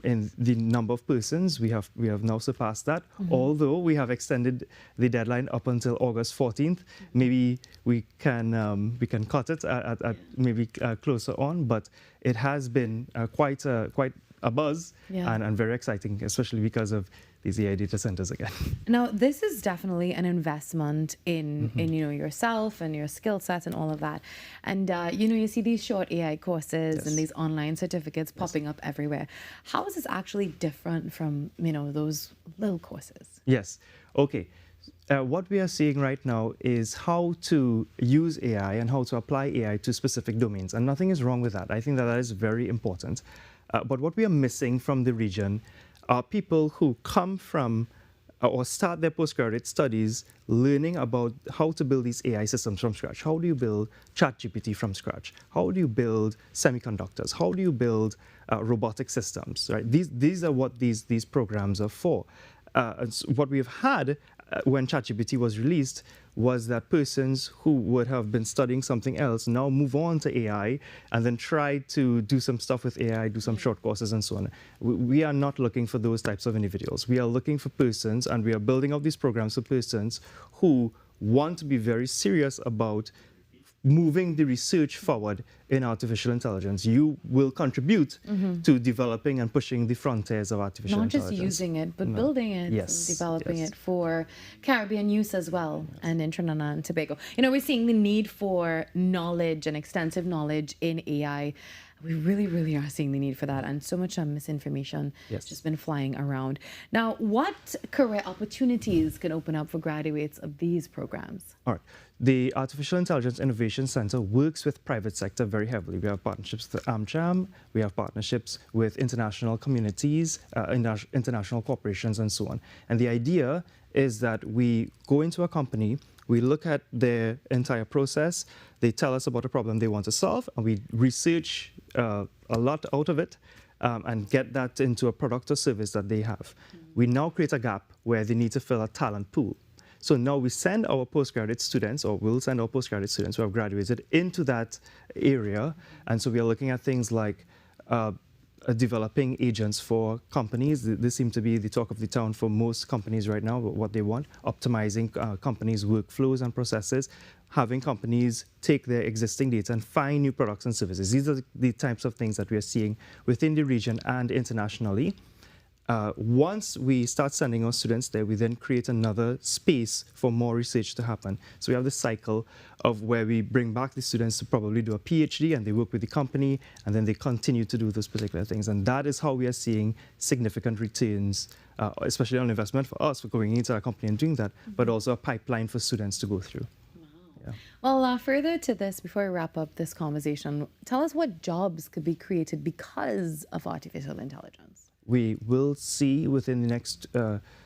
In the number of persons, we have now surpassed that. Although we have extended the deadline up until August 14th, maybe we can cut it at maybe closer on. But it has been quite a buzz and very exciting, especially because of these AI data centers again. Now, this is definitely an investment in yourself and your skill set and all of that. And you see these short AI courses and these online certificates popping up everywhere. How is this actually different from those little courses? Yes. Okay. What we are seeing right now is how to use AI and how to apply AI to specific domains. And nothing is wrong with that. I think that that is very important. But what we are missing from the region are people who come from or start their postgraduate studies learning about how to build these AI systems from scratch. How do you build ChatGPT from scratch? How do you build semiconductors? How do you build robotic systems? Right? These are what these programs are for. What we've had when ChatGPT was released was that persons who would have been studying something else now move on to AI and then try to do some stuff with AI, do some short courses and so on. We are not looking for those types of individuals. We are looking for persons, and we are building up these programs for persons who want to be very serious about moving the research forward in artificial intelligence. You will contribute to developing and pushing the frontiers of artificial intelligence. Not just using it, but building it, and developing it for Caribbean use as well, and in Trinidad and Tobago. You know, we're seeing the need for knowledge and extensive knowledge in AI. We really, really are seeing the need for that, and so much misinformation has just been flying around. Now, what career opportunities can open up for graduates of these programs? All right. The Artificial Intelligence Innovation Center works with private sector very heavily. We have partnerships with AmCham, we have partnerships with international communities, international corporations, and so on. And the idea is that we go into a company, we look at their entire process, they tell us about a problem they want to solve, and we research a lot out of it and get that into a product or service that they have. We now create a gap where they need to fill a talent pool. So now we send our postgraduate students, or we'll send our postgraduate students who have graduated into that area. And so we are looking at things like developing agents for companies. This seems to be the talk of the town for most companies right now, what they want, optimizing companies' workflows and processes, having companies take their existing data and find new products and services. These are the types of things that we are seeing within the region and internationally. Once we start sending our students there, we then create another space for more research to happen. So we have this cycle of where we bring back the students to probably do a PhD, and they work with the company, and then they continue to do those particular things. And that is how we are seeing significant returns, especially on investment for us for going into our company and doing that, but also a pipeline for students to go through. Yeah. Well, further to this, before we wrap up this conversation, tell us what jobs could be created because of artificial intelligence. We will see within the next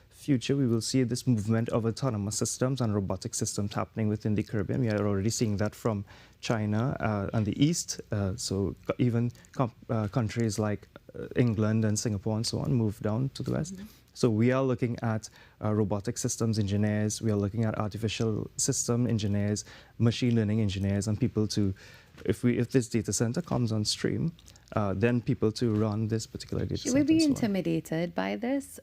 future, we will see this movement of autonomous systems and robotic systems happening within the Caribbean. We are already seeing that from China and the East. So even countries like England and Singapore and so on move down to the West. So we are looking at robotic systems engineers. We are looking at artificial system engineers, machine learning engineers, and people to, if this data center comes on stream, then people to run this particular data center. Should we be intimidated by this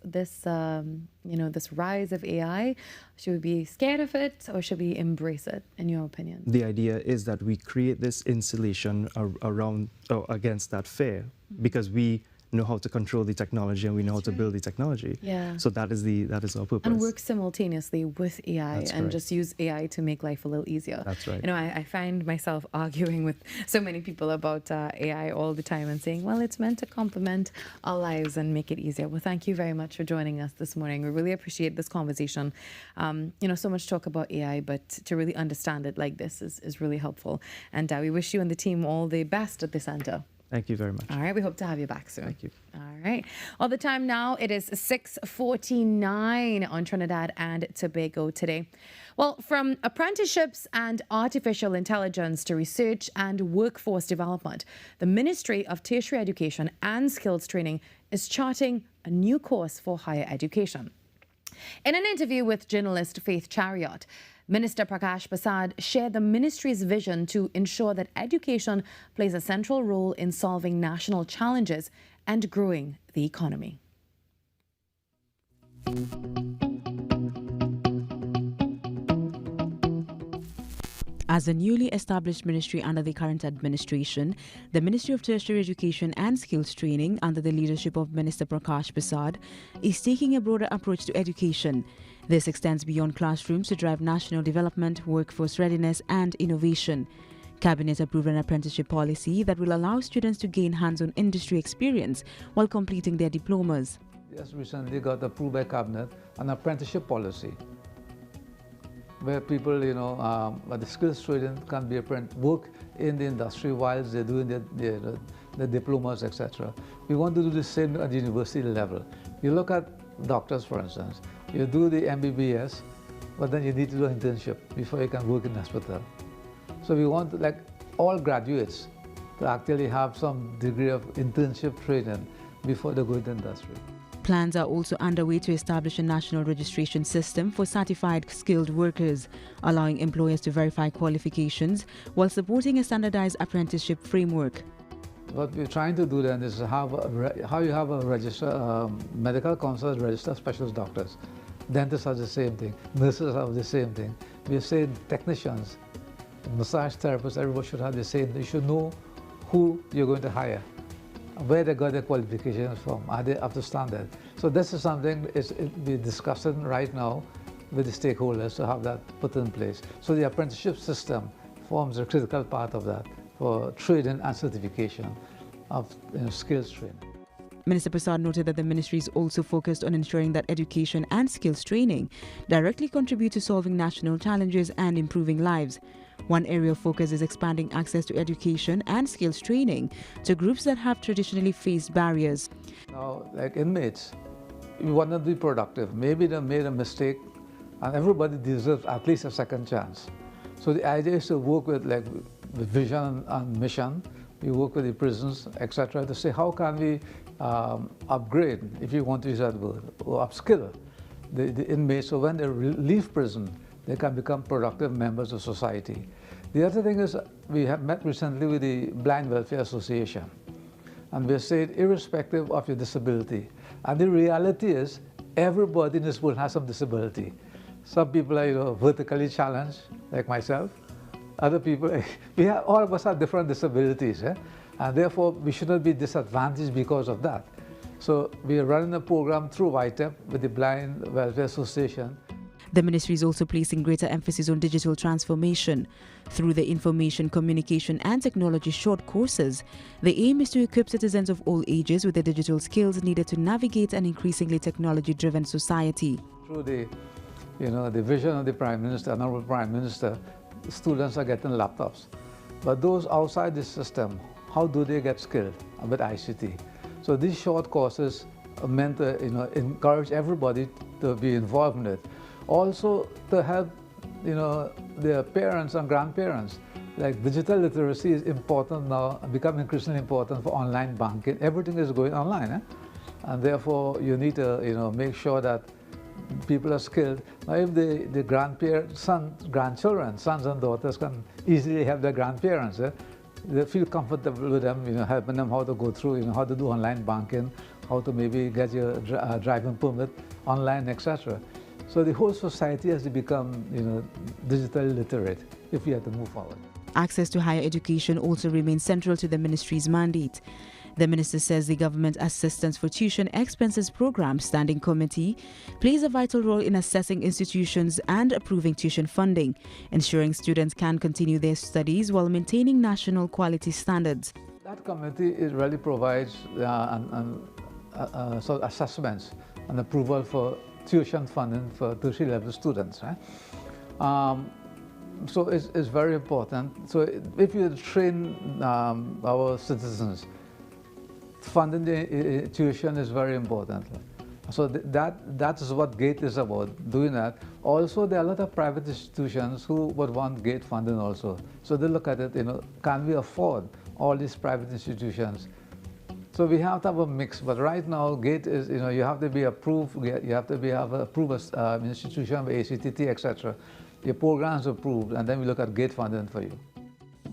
rise of AI? Should we be scared of it, or should we embrace it, in your opinion? The idea is that we create this insulation around against that fear, because we know how to control the technology and we know how to build the technology. Yeah. So that is our purpose. And work simultaneously with AI. That's and correct. Just use AI to make life a little easier. That's right. You know, I find myself arguing with so many people about AI all the time and saying, well, it's meant to complement our lives and make it easier. Well, thank you very much for joining us this morning. We really appreciate this conversation. So much talk about AI, but to really understand it like this is really helpful. And we wish you and the team all the best at the center. Thank you very much. All right, we hope to have you back soon. Thank you. All right. Well, the time now, it is 6:49 on Trinidad and Tobago today. Well, from apprenticeships and artificial intelligence to research and workforce development, the Ministry of Tertiary Education and Skills Training is charting a new course for higher education. In an interview with journalist Faith Chariot, Minister Prakash Prasad shared the ministry's vision to ensure that education plays a central role in solving national challenges and growing the economy. As a newly established ministry under the current administration, the Ministry of Tertiary Education and Skills Training, under the leadership of Minister Prakash Prasad, is taking a broader approach to education. This extends beyond classrooms to drive national development, workforce readiness, and innovation. Cabinet approved an apprenticeship policy that will allow students to gain hands-on industry experience while completing their diplomas. Just recently got approved by Cabinet an apprenticeship policy where people, the skills training can be work in the industry whilst they're doing their diplomas, etc. We want to do the same at the university level. You look at doctors, for instance. You do the MBBS, but then you need to do an internship before you can work in the hospital. So we want, like, all graduates to actually have some degree of internship training before they go into industry. Plans are also underway to establish a national registration system for certified skilled workers, allowing employers to verify qualifications while supporting a standardized apprenticeship framework. What we're trying to do then is how you have a register, medical consultants register specialist doctors. Dentists have the same thing. Nurses have the same thing. We're saying technicians, massage therapists, everybody should have the same. You should know who you're going to hire, where they got their qualifications from, are they up to standard? So this is something we're discussing right now with the stakeholders to have that put in place. So the apprenticeship system forms a critical part of that for training and certification of skills training. Minister Prasad noted that the ministry is also focused on ensuring that education and skills training directly contribute to solving national challenges and improving lives. One area of focus is expanding access to education and skills training to groups that have traditionally faced barriers. Now, like inmates, we want them to be productive. Maybe they made a mistake, and everybody deserves at least a second chance. So the idea is to work with, like, the vision and mission. We work with the prisons, etc., to say how can we upgrade, if you want to use that word, or upskill the inmates so when they leave prison, they can become productive members of society. The other thing is we have met recently with the Blind Welfare Association, and we said irrespective of your disability, and the reality is everybody in this world has some disability. Some people are vertically challenged, like myself. Other people, all of us have different disabilities, and therefore we should not be disadvantaged because of that. So we are running a program through YTEP with the Blind Welfare Association. The ministry is also placing greater emphasis on digital transformation. Through the Information, Communication and Technology short courses, the aim is to equip citizens of all ages with the digital skills needed to navigate an increasingly technology-driven society. Through the vision of the Prime Minister, Honorable Prime Minister, students are getting laptops. But those outside the system, how do they get skilled with ICT? So these short courses are meant to encourage everybody to be involved in it. Also to help their parents and grandparents. Like digital literacy is important now, becoming increasingly important for online banking. Everything is going online, and therefore you need to make sure that people are skilled. Now, if the grandchildren, sons and daughters can easily help their grandparents, they feel comfortable with them, helping them how to go through, how to do online banking, how to maybe get your driving permit online, etc. So the whole society has to become, digitally literate if we have to move forward. Access to higher education also remains central to the ministry's mandate. The minister says the Government Assistance for Tuition Expenses Program Standing Committee plays a vital role in assessing institutions and approving tuition funding, ensuring students can continue their studies while maintaining national quality standards. That committee really provides sort of assessments and approval for tuition funding for tertiary level students. So it's very important. So if you train our citizens, funding the tuition is very important. So that is what GATE is about, doing that. Also, there are a lot of private institutions who would want GATE funding also. So they look at it, can we afford all these private institutions? So we have to have a mix, but right now GATE is, you have to be approved, you have to have an approved institution by ACTT, etc. Your program's approved, and then we look at GATE funding for you.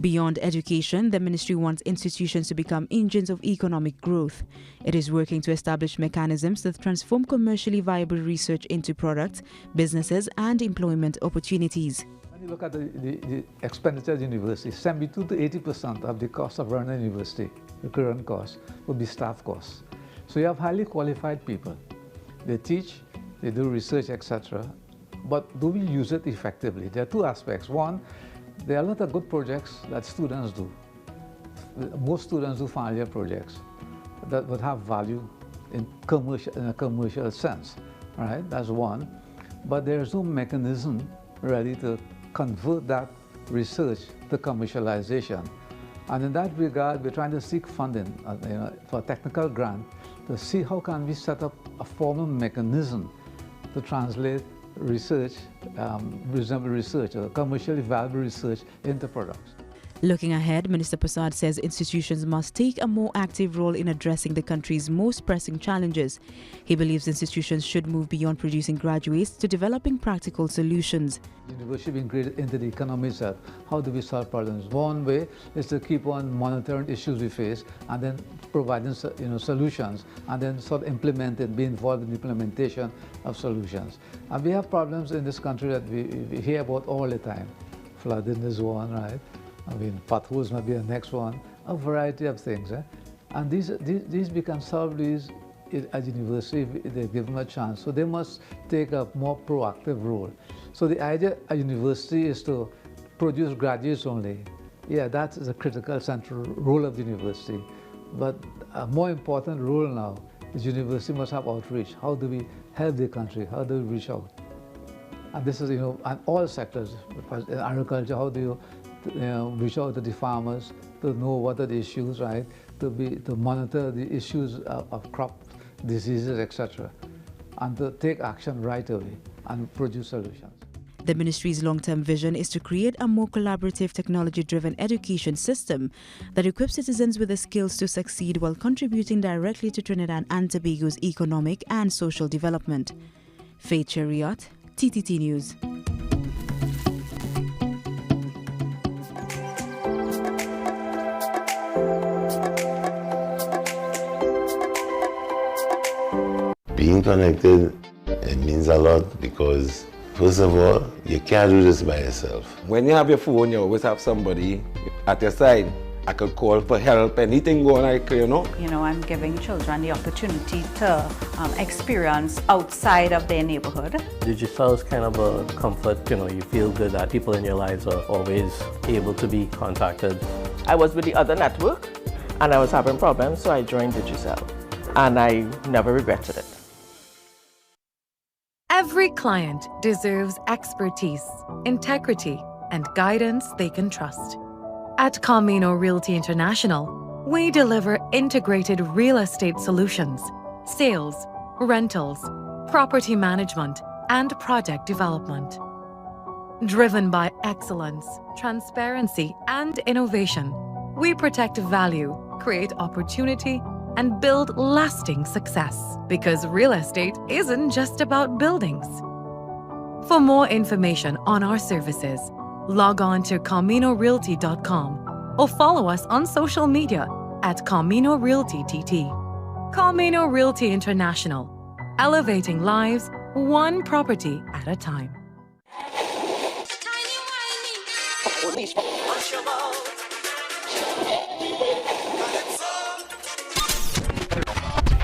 Beyond education, the ministry wants institutions to become engines of economic growth. It is working to establish mechanisms that transform commercially viable research into products, businesses, and employment opportunities. When you look at the expenditure at university, 72 to 80% of the cost of running a university, the current cost, would be staff costs. So you have highly qualified people. They teach, they do research, etc. But do we use it effectively? There are two aspects. One, there are a lot of good projects that students do. Most students do final year projects that would have value in a commercial sense, right? That's one. But there is no mechanism ready to convert that research to commercialization. And in that regard, we're trying to seek funding for a technical grant to see how can we set up a formal mechanism to translate research, reasonable research, or commercially valuable research into products. Looking ahead, Minister Prasad says institutions must take a more active role in addressing the country's most pressing challenges. He believes institutions should move beyond producing graduates to developing practical solutions. University being integrated into the economy itself. How do we solve problems? One way is to keep on monitoring issues we face and then providing solutions, and then sort of implement it, be involved in the implementation of solutions. And we have problems in this country that we hear about all the time. Flooding is one, right? I mean, potholes might be the next one, a variety of things. And these become solved at university if they're given a chance. So they must take a more proactive role. So the idea at university is to produce graduates only. Yeah, that is a critical central role of the university. But a more important role now is university must have outreach. How do we help the country? How do we reach out? And this is, in all sectors. In agriculture, how do you reach out to the farmers to know what are the issues, right? To monitor the issues of crop diseases, etc., and to take action right away and produce solutions. The ministry's long-term vision is to create a more collaborative, technology-driven education system that equips citizens with the skills to succeed while contributing directly to Trinidad and Tobago's economic and social development. Faith Chariot, TTT News. Being connected, it means a lot because, first of all, you can't do this by yourself. When you have your phone, you always have somebody at your side. I could call for help, anything going on, I'm giving children the opportunity to experience outside of their neighborhood. Digicel is kind of a comfort, you feel good that people in your lives are always able to be contacted. I was with the other network and I was having problems, so I joined Digicel and I never regretted it. Every client deserves expertise, integrity, and guidance they can trust. At Camino Realty International, we deliver integrated real estate solutions, sales, rentals, property management, and project development. Driven by excellence, transparency, and innovation, we protect value, create opportunity, and build lasting success. Because real estate isn't just about buildings. For more information on our services, log on to CaminoRealty.com or follow us on social media at Camino Realty TT. Camino Realty International, elevating lives one property at a time.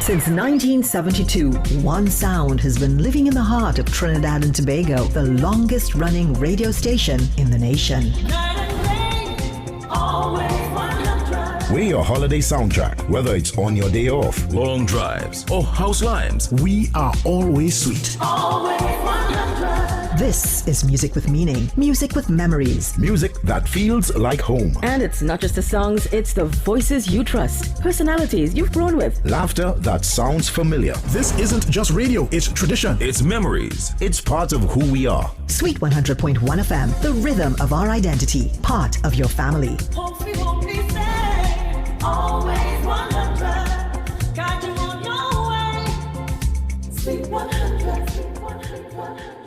Since 1972, one sound has been living in the heart of Trinidad and Tobago, the longest running radio station in the nation. We're your holiday soundtrack, whether it's on your day off, long drives, or house lives. We are always sweet. This is music with meaning, music with memories. Music that feels like home. And it's not just the songs, it's the voices you trust, personalities you've grown with. Laughter that sounds familiar. This isn't just radio, it's tradition. It's memories. It's part of who we are. Sweet 100.1 FM, the rhythm of our identity, part of your family. Always 100, guide you on your way. Sweet 100, sweet 100.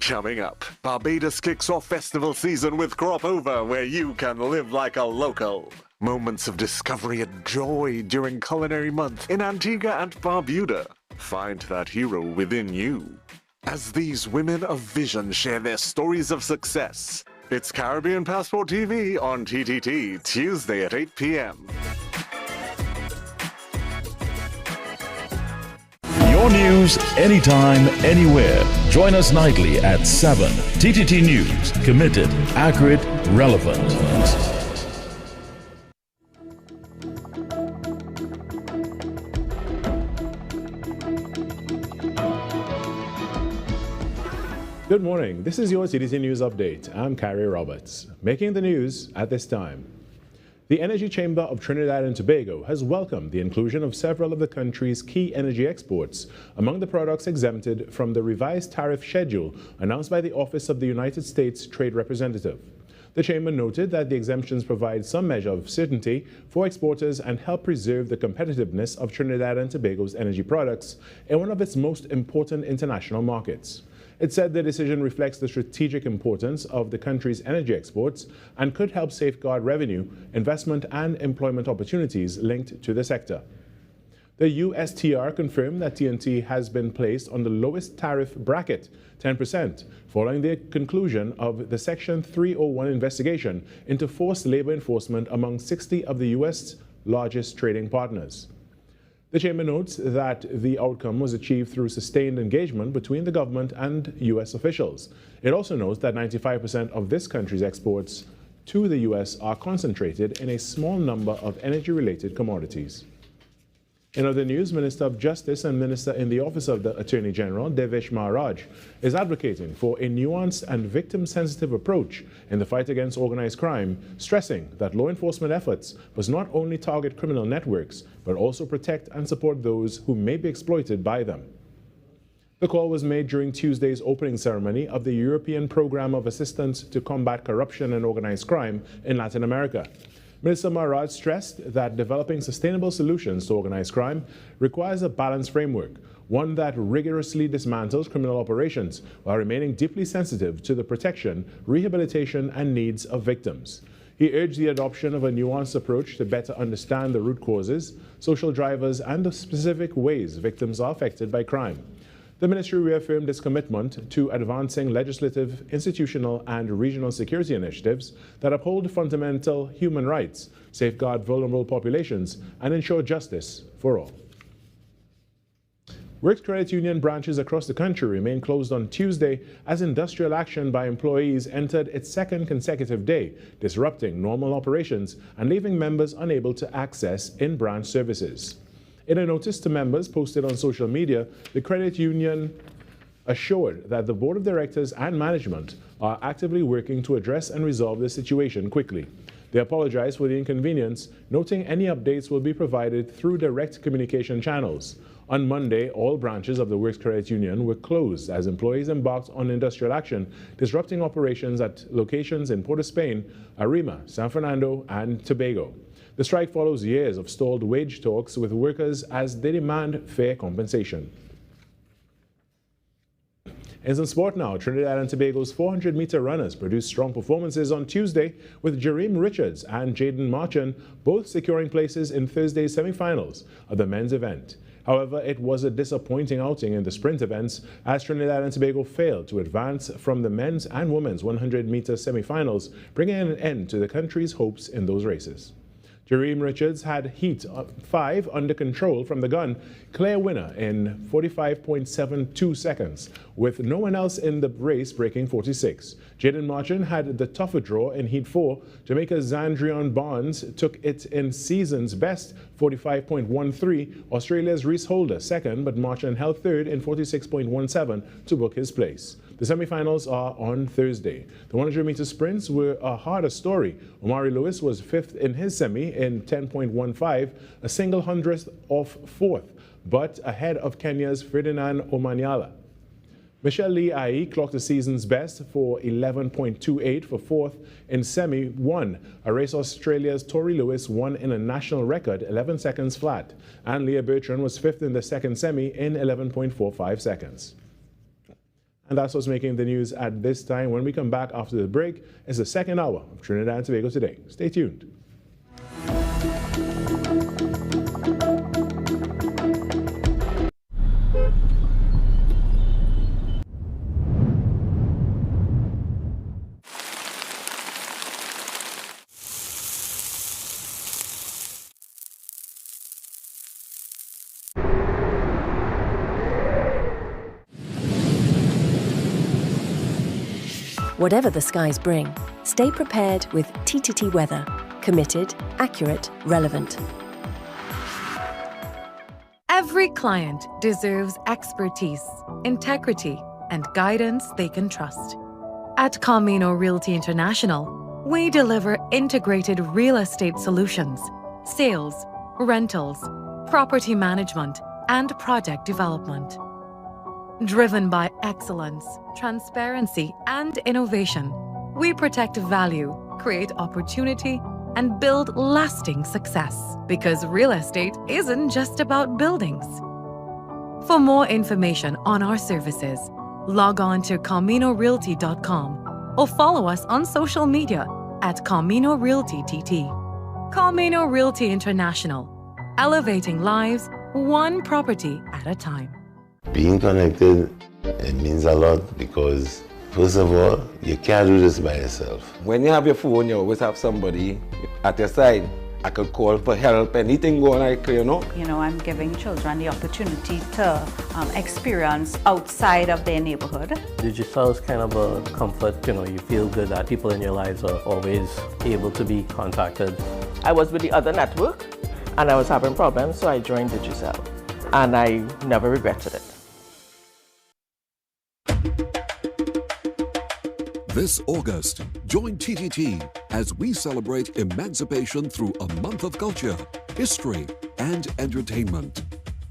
Coming up, Barbados kicks off festival season with Crop Over, where you can live like a local. Moments of discovery and joy during Culinary Month in Antigua and Barbuda. Find that hero within you. As these women of vision share their stories of success. It's Caribbean Passport TV on TTT, Tuesday at 8 p.m. Your news, anytime, anywhere. Join us nightly at 7. TTT News, committed, accurate, relevant. Good morning. This is your TTT News Update. I'm Carrie Roberts. Making the news at this time. The Energy Chamber of Trinidad and Tobago has welcomed the inclusion of several of the country's key energy exports among the products exempted from the revised tariff schedule announced by the Office of the United States Trade Representative. The Chamber noted that the exemptions provide some measure of certainty for exporters and help preserve the competitiveness of Trinidad and Tobago's energy products in one of its most important international markets. It said the decision reflects the strategic importance of the country's energy exports and could help safeguard revenue, investment, and employment opportunities linked to the sector. The USTR confirmed that TNT has been placed on the lowest tariff bracket, 10%, following the conclusion of the Section 301 investigation into forced labor enforcement among 60 of the U.S. largest trading partners. The Chamber notes that the outcome was achieved through sustained engagement between the government and U.S. officials. It also notes that 95% of this country's exports to the U.S. are concentrated in a small number of energy-related commodities. In other news, Minister of Justice and Minister in the Office of the Attorney General, Devesh Maharaj, is advocating for a nuanced and victim-sensitive approach in the fight against organized crime, stressing that law enforcement efforts must not only target criminal networks, but also protect and support those who may be exploited by them. The call was made during Tuesday's opening ceremony of the European Programme of Assistance to Combat Corruption and Organized Crime in Latin America. Minister Maharaj stressed that developing sustainable solutions to organized crime requires a balanced framework, one that rigorously dismantles criminal operations while remaining deeply sensitive to the protection, rehabilitation, and needs of victims. He urged the adoption of a nuanced approach to better understand the root causes, social drivers, and the specific ways victims are affected by crime. The ministry reaffirmed its commitment to advancing legislative, institutional, and regional security initiatives that uphold fundamental human rights, safeguard vulnerable populations, and ensure justice for all. Works credit union branches across the country remain closed on Tuesday as industrial action by employees entered its second consecutive day, disrupting normal operations and leaving members unable to access in-branch services. In a notice to members posted on social media, the credit union assured that the board of directors and management are actively working to address and resolve the situation quickly. They apologized for the inconvenience, noting any updates will be provided through direct communication channels. On Monday, all branches of the Works Credit Union were closed as employees embarked on industrial action, disrupting operations at locations in Port of Spain, Arima, San Fernando, and Tobago. The strike follows years of stalled wage talks with workers as they demand fair compensation. In some sport now, Trinidad and Tobago's 400-meter runners produced strong performances on Tuesday, with Jareem Richards and Jaden Marchand both securing places in Thursday's semifinals of the men's event. However, it was a disappointing outing in the sprint events as Trinidad and Tobago failed to advance from the men's and women's 100-meter semifinals, bringing an end to the country's hopes in those races. Jareem Richards had heat 5 under control from the gun, clear winner in 45.72 seconds, with no one else in the race breaking 46. Jaden Marchand had the tougher draw in heat 4. Jamaica's Zandrion Barnes took it in season's best 45.13. Australia's Reese Holder second, but Marchand held third in 46.17 to book his place. The semifinals are on Thursday. The 100-meter sprints were a harder story. Omari Lewis was 5th in his semi in 10.15, a single hundredth off 4th, but ahead of Kenya's Ferdinand Omanyala. Michelle Lee Ai clocked the season's best for 11.28 for 4th in semi 1, a race Australia's Tori Lewis won in a national record 11 seconds flat, and Leah Bertrand was 5th in the second semi in 11.45 seconds. And that's what's making the news at this time. When we come back after the break, it's the second hour of Trinidad and Tobago Today. Stay tuned. Whatever the skies bring, stay prepared with TTT Weather. Committed, accurate, relevant. Every client deserves expertise, integrity, and guidance they can trust. At Camino Realty International, we deliver integrated real estate solutions, sales, rentals, property management, and project development. Driven by excellence, transparency, and innovation, we protect value, create opportunity, and build lasting success. Because real estate isn't just about buildings. For more information on our services, log on to CaminoRealty.com or follow us on social media at Camino Realty TT. Camino Realty International, elevating lives one property at a time. Being connected, it means a lot because, first of all, you can't do this by yourself. When you have your phone, you always have somebody at your side. I could call for help, anything going on, you know. I'm giving children the opportunity to experience outside of their neighborhood. Digicel is kind of a comfort, you feel good that people in your lives are always able to be contacted. I was with the other network and I was having problems, so I joined Digicel. And I never regretted it. This August, join TTT as we celebrate emancipation through a month of culture, history, and entertainment.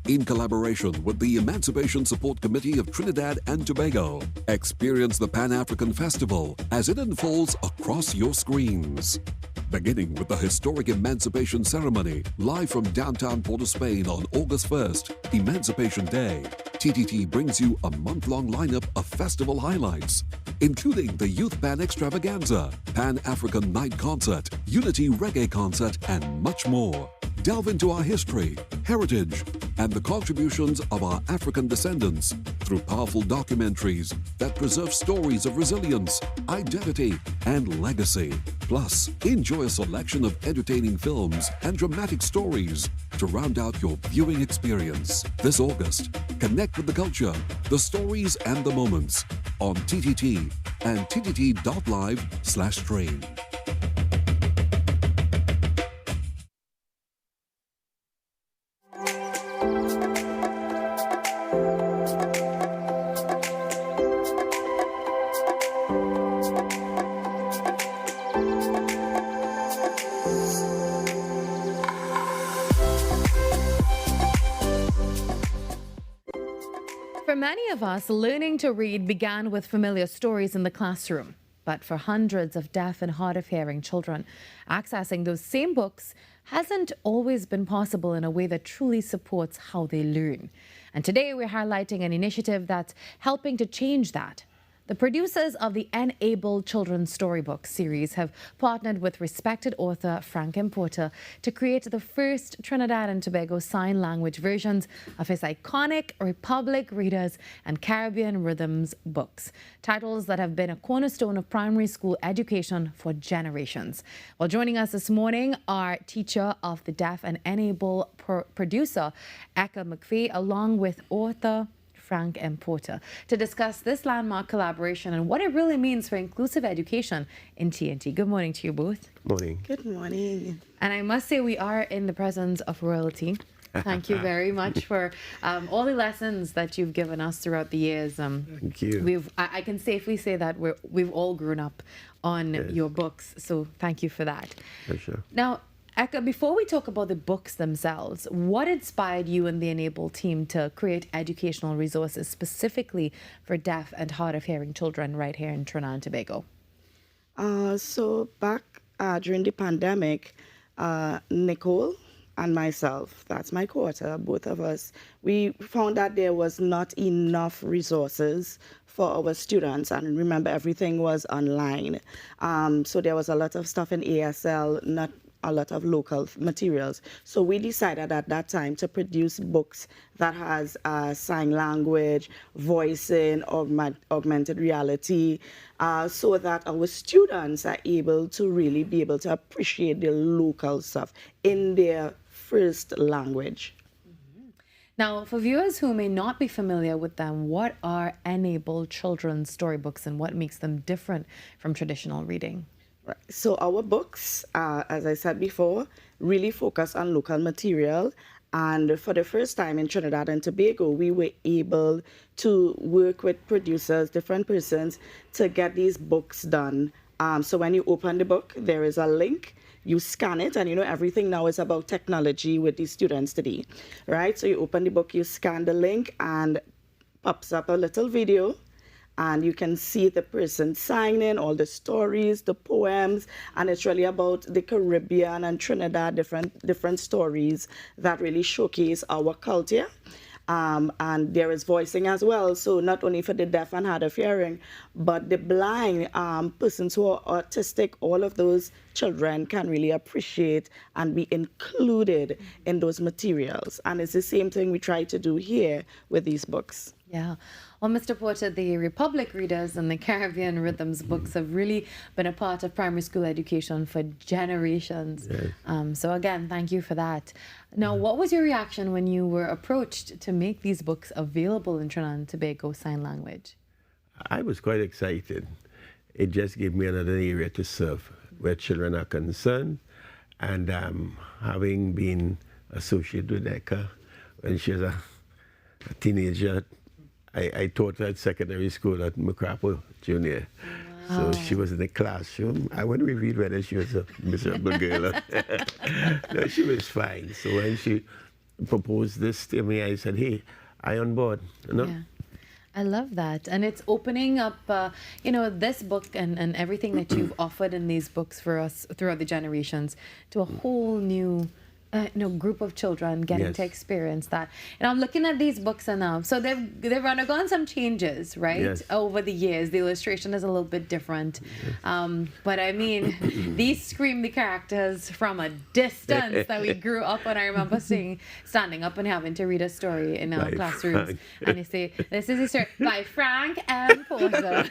In collaboration with the Emancipation Support Committee of Trinidad and Tobago, experience the Pan-African Festival as it unfolds across your screens. Beginning with the historic Emancipation Ceremony, live from downtown Port of Spain on August 1st, Emancipation Day, TTT brings you a month-long lineup of festival highlights, including the Youth Band Extravaganza, Pan-African Night Concert, Unity Reggae Concert, and much more. Delve into our history, heritage, and the contributions of our African descendants through powerful documentaries that preserve stories of resilience, identity, and legacy. Plus, enjoy a selection of entertaining films and dramatic stories to round out your viewing experience. This August, connect with the culture, the stories, and the moments on TTT and ttt.live/stream. For many of us, learning to read began with familiar stories in the classroom. But for hundreds of deaf and hard of hearing children, accessing those same books hasn't always been possible in a way that truly supports how they learn. And today we're highlighting an initiative that's helping to change that. The producers of the Enable Children's Storybook series have partnered with respected author Frank Porter to create the first Trinidad and Tobago sign language versions of his iconic Republic Readers and Caribbean Rhythms books, titles that have been a cornerstone of primary school education for generations. Well, joining us this morning are teacher of the deaf and Enable producer Eka McPhee, along with author Frank Porter, to discuss this landmark collaboration and what it really means for inclusive education in TNT. Good morning to you both. Morning. Good morning. And I must say we are in the presence of royalty. Thank you very much for all the lessons that you've given us throughout the years. Thank you. I can safely say that we've all grown up on your books, so thank you for that. For sure. Now, Eka, before we talk about the books themselves, what inspired you and the Enable team to create educational resources specifically for deaf and hard of hearing children right here in Trinidad and Tobago? So back during the pandemic, Nicole and myself, that's my quarter, both of us, we found that there was not enough resources for our students. And remember, everything was online. So there was a lot of stuff in ASL, not a lot of local materials. So we decided at that time to produce books that has sign language, voicing, augmented reality, so that our students are able to really be able to appreciate the local stuff in their first language. Now, for viewers who may not be familiar with them, what are Enable children's storybooks and what makes them different from traditional reading? Right. So our books, as I said before, really focus on local material And for the first time in Trinidad and Tobago, we were able to work with producers, different persons, to get these books done. So when you open the book, there is a link. You scan it, and everything now is about technology with these students today, right? So you open the book, you scan the link, and pops up a little video, and you can see the person signing, all the stories, the poems, and it's really about the Caribbean and Trinidad, different stories that really showcase our culture. And there is voicing as well, so not only for the deaf and hard of hearing, but the blind, persons who are autistic, all of those children can really appreciate and be included in those materials. And it's the same thing we try to do here with these books. Yeah. Well, Mr. Porter, the Republic Readers and the Caribbean Rhythms books have really been a part of primary school education for generations. Yes. So again, thank you for that. Now, what was your reaction when you were approached to make these books available in Trinidad and Tobago Sign Language? I was quite excited. It just gave me another area to serve where children are concerned. And having been associated with Eka when she was a teenager, I taught her at secondary school at Macrapo Junior. Wow. So she was in the classroom. I wouldn't reveal whether she was a miserable girl. No, she was fine. So when she proposed this to me, I said, hey, I on board, Yeah. I love that. And it's opening up, this book and everything that you've offered in these books for us throughout the generations to a whole new group of children getting to experience that. And I'm looking at these books now. So they've undergone some changes, right? Yes. Over the years. The illustration is a little bit different. But I mean, these scream the characters from a distance that we grew up on. I remember standing up and having to read a story in our classrooms. Frank. And they say, this is a story by Frank M. Porter.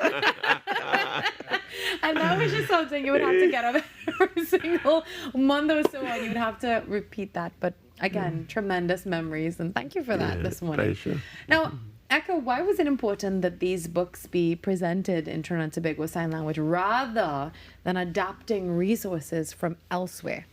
And that was just something you would have to get up every single month or so, and you would have to repeat that. But again, tremendous memories, and thank you for that this morning. Pleasure. Now, Eka, why was it important that these books be presented in Trinidad and Tobago Sign Language rather than adapting resources from elsewhere?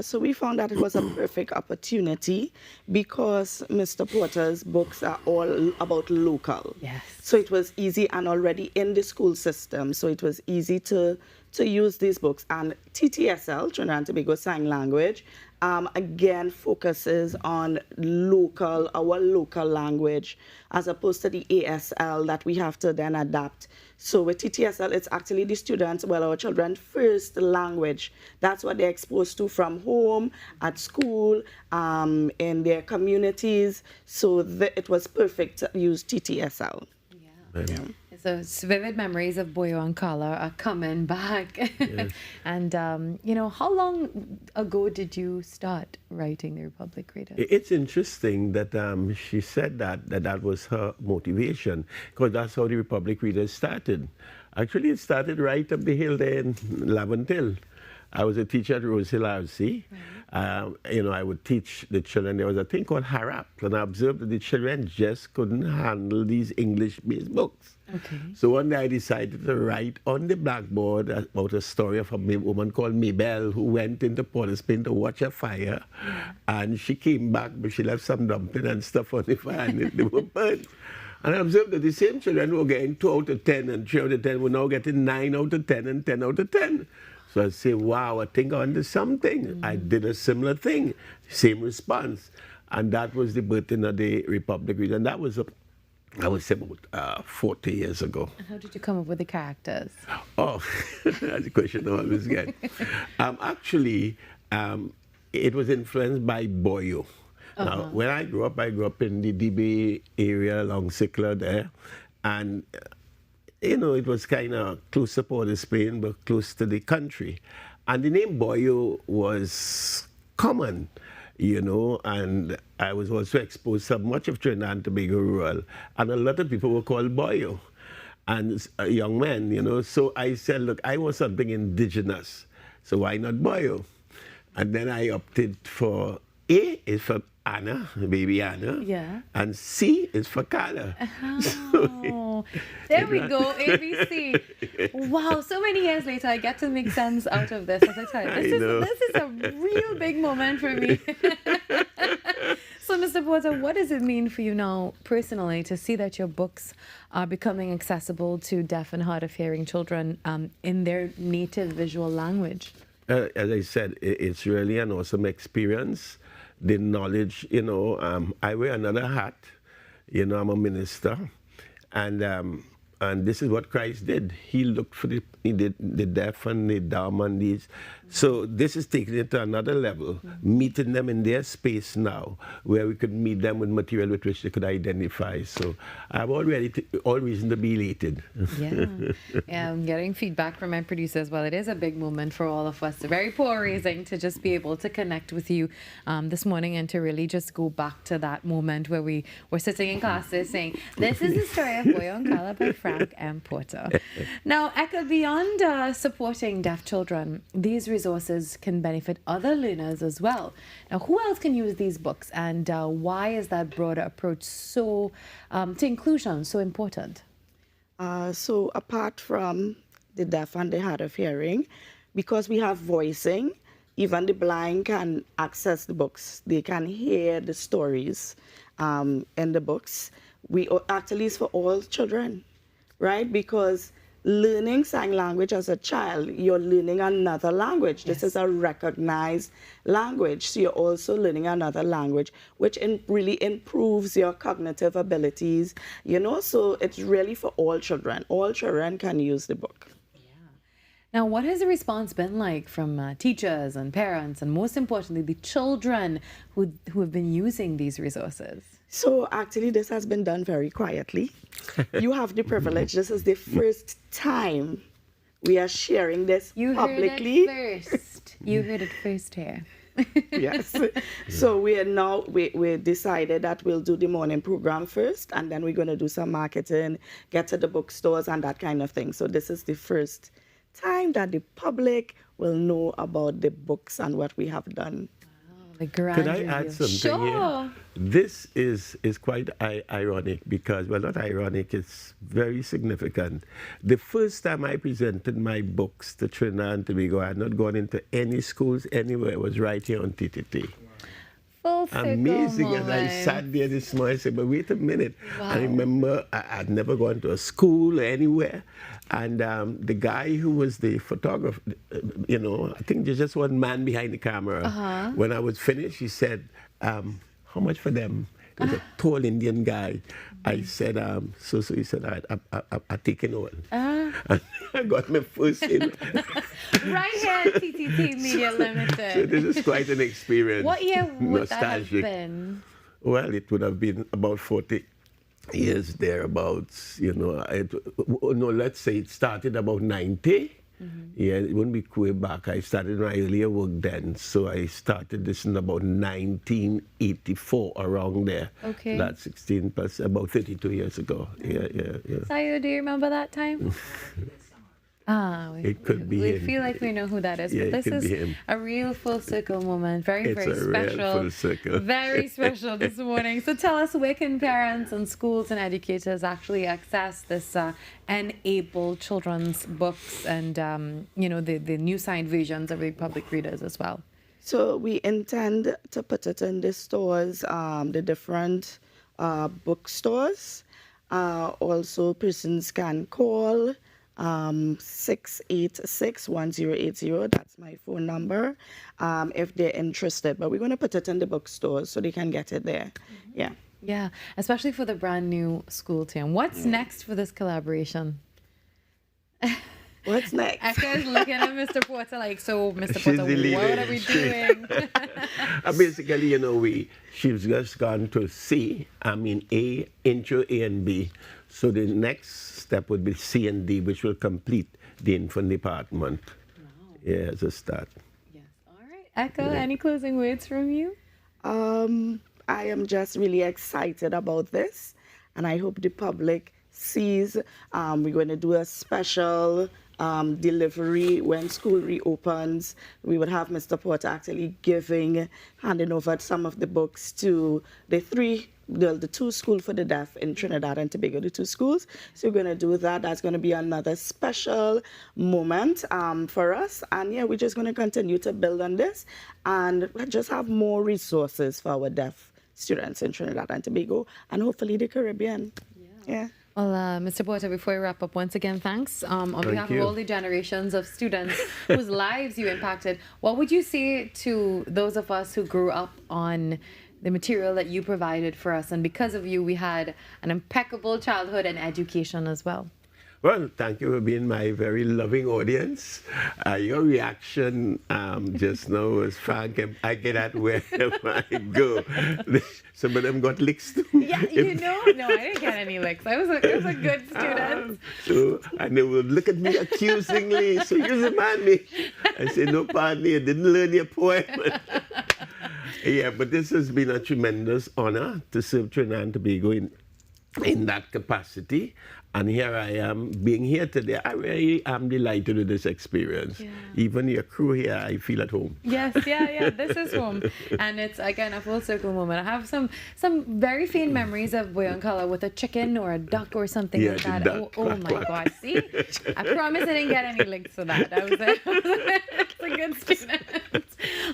So we found that it was a perfect opportunity because Mr. Porter's books are all about local. Yes. So it was easy and already in the school system. So it was easy to use these books. And TTSL, Trinidad and Tobago Sign Language, again focuses on our local language, as opposed to the ASL that we have to then adapt. So with TTSL, it's actually the students, our children's first language. That's what they're exposed to from home, at school, in their communities. So it was perfect to use TTSL. Yeah. So vivid memories of Boyo and Kala are coming back. Yes. And, how long ago did you start writing the Republic Readers? It's interesting that she said that was her motivation, because that's how the Republic Readers started. Actually, it started right up the hill there in Laventille. I was a teacher at Rose Hill RC. I would teach the children. There was a thing called Harap, and I observed that the children just couldn't handle these English-based books. Okay. So one day I decided to write on the blackboard about a story of a woman called Mabel who went into Port Spain to watch a fire, and she came back, but she left some dumpling and stuff on the fire, and they were burnt. And I observed that the same children who were getting 2 out of 10 and 3 out of 10 were now getting 9 out of 10 and 10 out of 10. So I say, wow, I think I'm onto something. I did a similar thing, same response. And that was the birthing of the Republic Reader. And that was, I would say, about 40 years ago. And how did you come up with the characters? Oh, that's a question I always get. Actually, it was influenced by Boyo. Now, when I grew up in the DB area along Sickler there. And it was kind of close to Port of Spain, but close to the country. And the name Boyo was common, and I was also exposed to much of Trinidad and Tobago rural. And a lot of people were called Boyo, and young men, So I said, look, I want something indigenous, so why not Boyo? And then I opted for A is for Anna, baby Anna. Yeah. And C is for Carla. Oh, there we go, ABC. Wow, so many years later, I get to make sense out of this. As I tell you, this is a real big moment for me. So, Mr. Porter, what does it mean for you now personally to see that your books are becoming accessible to deaf and hard of hearing children in their native visual language? As I said, it's really an awesome experience. The knowledge, I wear another hat. I'm a minister, and this is what Christ did. He looked for the deaf and the dumb and these. So this is taking it to another level, meeting them in their space now, where we could meet them with material with which they could identify. So I've already all reason to be elated. Yeah, I'm getting feedback from my producers. Well, it is a big moment for all of us. Very polarizing to just be able to connect with you this morning and to really just go back to that moment where we were sitting in classes saying, this is the story of Boyonkala by Frank M. Porter. Now, Eka, beyond supporting deaf children, these resources can benefit other learners as well. Now, who else can use these books, and why is that broader approach to inclusion so important? So apart from the deaf and the hard of hearing, because we have voicing, even the blind can access the books. They can hear the stories in the books. Actually, it's for all children, right? Because learning sign language as a child, you're learning another language. This is a recognized language. So you're also learning another language, which really improves your cognitive abilities, so it's really for all children. All children can use the book. Now, what has the response been like from teachers and parents, and most importantly, the children who have been using these resources? So actually, this has been done very quietly. You have the privilege. This is the first time we are sharing this publicly. You heard it first. You heard it first here. Yes. So we decided that we'll do the morning program first, and then we're going to do some marketing, get to the bookstores and that kind of thing. So this is the first time that the public will know about the books and what we have done. Could I add something here? This is quite ironic because, well, not ironic, it's very significant. The first time I presented my books to Trinidad and Tobago, I had not gone into any schools anywhere. It was right here on TTT. Amazing. And I sat there this morning and said, but wait a minute. Wow. I remember I'd never gone to a school or anywhere. And the guy who was the photographer, I think there's just one man behind the camera. When I was finished, he said, how much for them? He was a tall Indian guy. I said, so he said, all right, I take it all. And I got my first in. Right here at TTT Media Limited. So this is quite an experience. What year would nostalgic. that have been? Well, it would have been about 40 years thereabouts. Let's say it started about 90. Yeah, it wouldn't be way back. I started my earlier work then. So I started this in about 1984, around there. Okay. That's 16 plus, about 32 years ago. Yeah. Sayo, do you remember that time? It could be we him. feel like we know who that is, Yeah, but this is a real full circle moment. Very special. Real full circle. Very special this morning. So tell us, where can parents and schools and educators actually access this enabled children's books and the new signed versions of the public readers as well? So we intend to put it in the stores, the different bookstores. Also, persons can call 686-1080. That's my phone number if they're interested. But we're going to put it in the bookstores so they can get it there. Yeah. Yeah, especially for the brand new school term. What's next for this collaboration? What's next? Eka is looking at Mr. Porter like, so Mr. Porter, what are we doing? Basically, she's just gone to intro A and B. So the next step would be C and D, which will complete the infant department. Wow. Yeah, as a start. Yes. All right. Eka, any closing words from you? I am just really excited about this, and I hope the public sees. We're going to do a special delivery when school reopens. We would have Mr. Porter actually handing over some of the books to the two schools for the deaf in Trinidad and Tobago, the two schools. So we're going to do that. That's going to be another special moment for us. And yeah, we're just going to continue to build on this and just have more resources for our deaf students in Trinidad and Tobago and hopefully the Caribbean. Yeah. Well, Mr. Porter, before we wrap up, once again, thanks. On behalf of all the generations of students whose lives you impacted, what would you say to those of us who grew up on the material that you provided for us? And because of you, we had an impeccable childhood and education as well. Well, thank you for being my very loving audience. Your reaction just now was frank. I get that wherever I go. Some of them got licks too. Yeah, you know, no, I didn't get any licks. I was a good student. And they would look at me accusingly. So you're man me. I say, no, pardon me, I didn't learn your poem. Yeah, but this has been a tremendous honor to serve Trinidad and Tobago in that capacity. And here I am being here today. I really am delighted with this experience. Yeah. Even your crew here, I feel at home. Yes, yeah, this is home. And it's, again, a full circle moment. I have some very faint memories of Boyankala with a chicken or a duck or something like that. Oh my God, see? I promise I didn't get any links to that. I was a good student.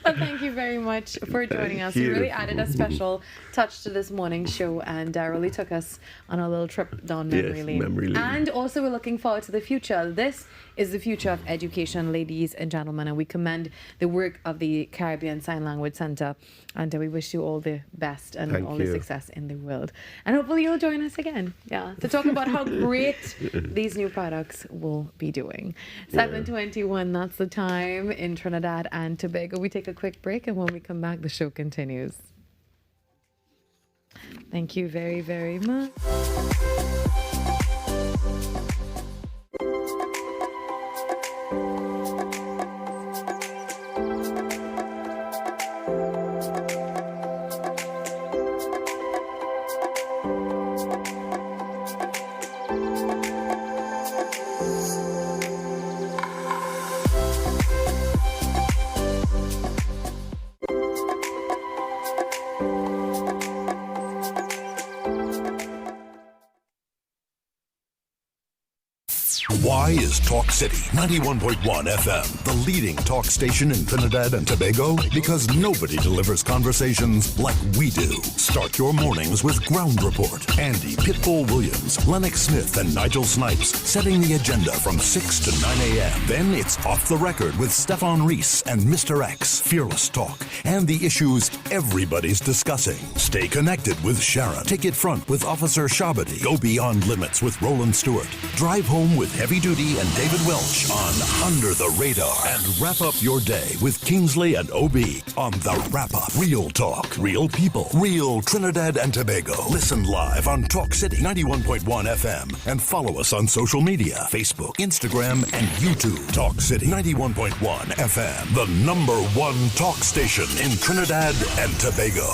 Well, thank you very much for joining us. You really added a special touch to this morning's show and really took us on a little trip down memory lane. And also we're looking forward to the future. This is the future of education, ladies and gentlemen, and we commend the work of the Caribbean Sign Language Center, and we wish you all the best and all the success in the world. And hopefully you'll join us again, to talk about how great these new products will be doing. 7:21, that's the time in Trinidad and Tobago. We take a quick break, and when we come back, the show continues. Thank you very, very much. Why is Talk City 91.1 FM the leading talk station in Trinidad and Tobago? Because nobody delivers conversations like we do. Start your mornings with Ground Report. Andy Pitbull Williams, Lennox Smith, and Nigel Snipes setting the agenda from 6 to 9 a.m. Then it's Off the Record with Stefan Reese and Mr. X, Fearless Talk, and the issues everybody's discussing. Stay connected with Sharon. Take it front with Officer Shabadi. Go beyond limits with Roland Stewart. Drive home with Heavy Duty and David Welch on Under the Radar. And wrap up your day with Kingsley and OB on The Wrap Up. Real talk, real people, real Trinidad and Tobago. Listen live on Talk City 91.1 FM and follow us on social media, Facebook, Instagram, and YouTube. Talk City 91.1 FM, the #1 talk station in Trinidad and Tobago.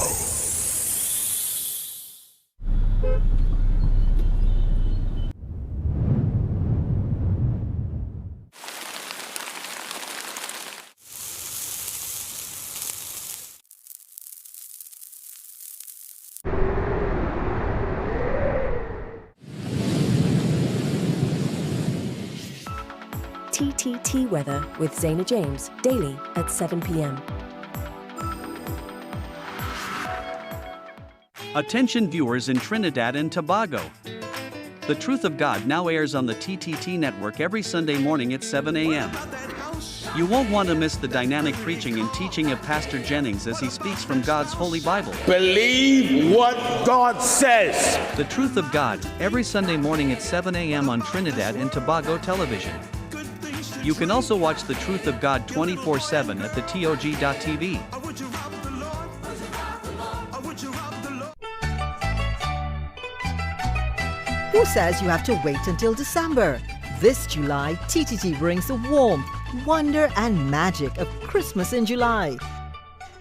TTT Weather with Zaina James, daily at 7 p.m. Attention viewers in Trinidad and Tobago. The Truth of God now airs on the TTT network every Sunday morning at 7 a.m. You won't want to miss the dynamic preaching and teaching of Pastor Jennings as he speaks from God's Holy Bible. Believe what God says. The Truth of God, every Sunday morning at 7 a.m. on Trinidad and Tobago television. You can also watch The Truth of God 24/7 at thetog.tv. Who says you have to wait until December? This July, TTT brings the warmth, wonder, and magic of Christmas in July.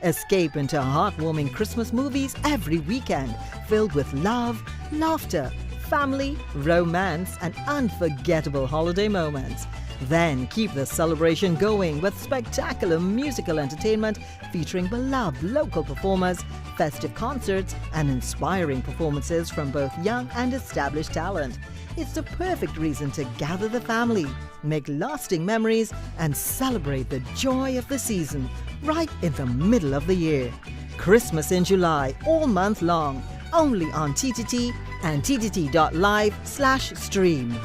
Escape into heartwarming Christmas movies every weekend, filled with love, laughter, family, romance, and unforgettable holiday moments. Then keep the celebration going with spectacular musical entertainment featuring beloved local performers, festive concerts, and inspiring performances from both young and established talent. It's the perfect reason to gather the family, make lasting memories, and celebrate the joy of the season right in the middle of the year. Christmas in July, all month long, only on TTT and ttt.live/stream.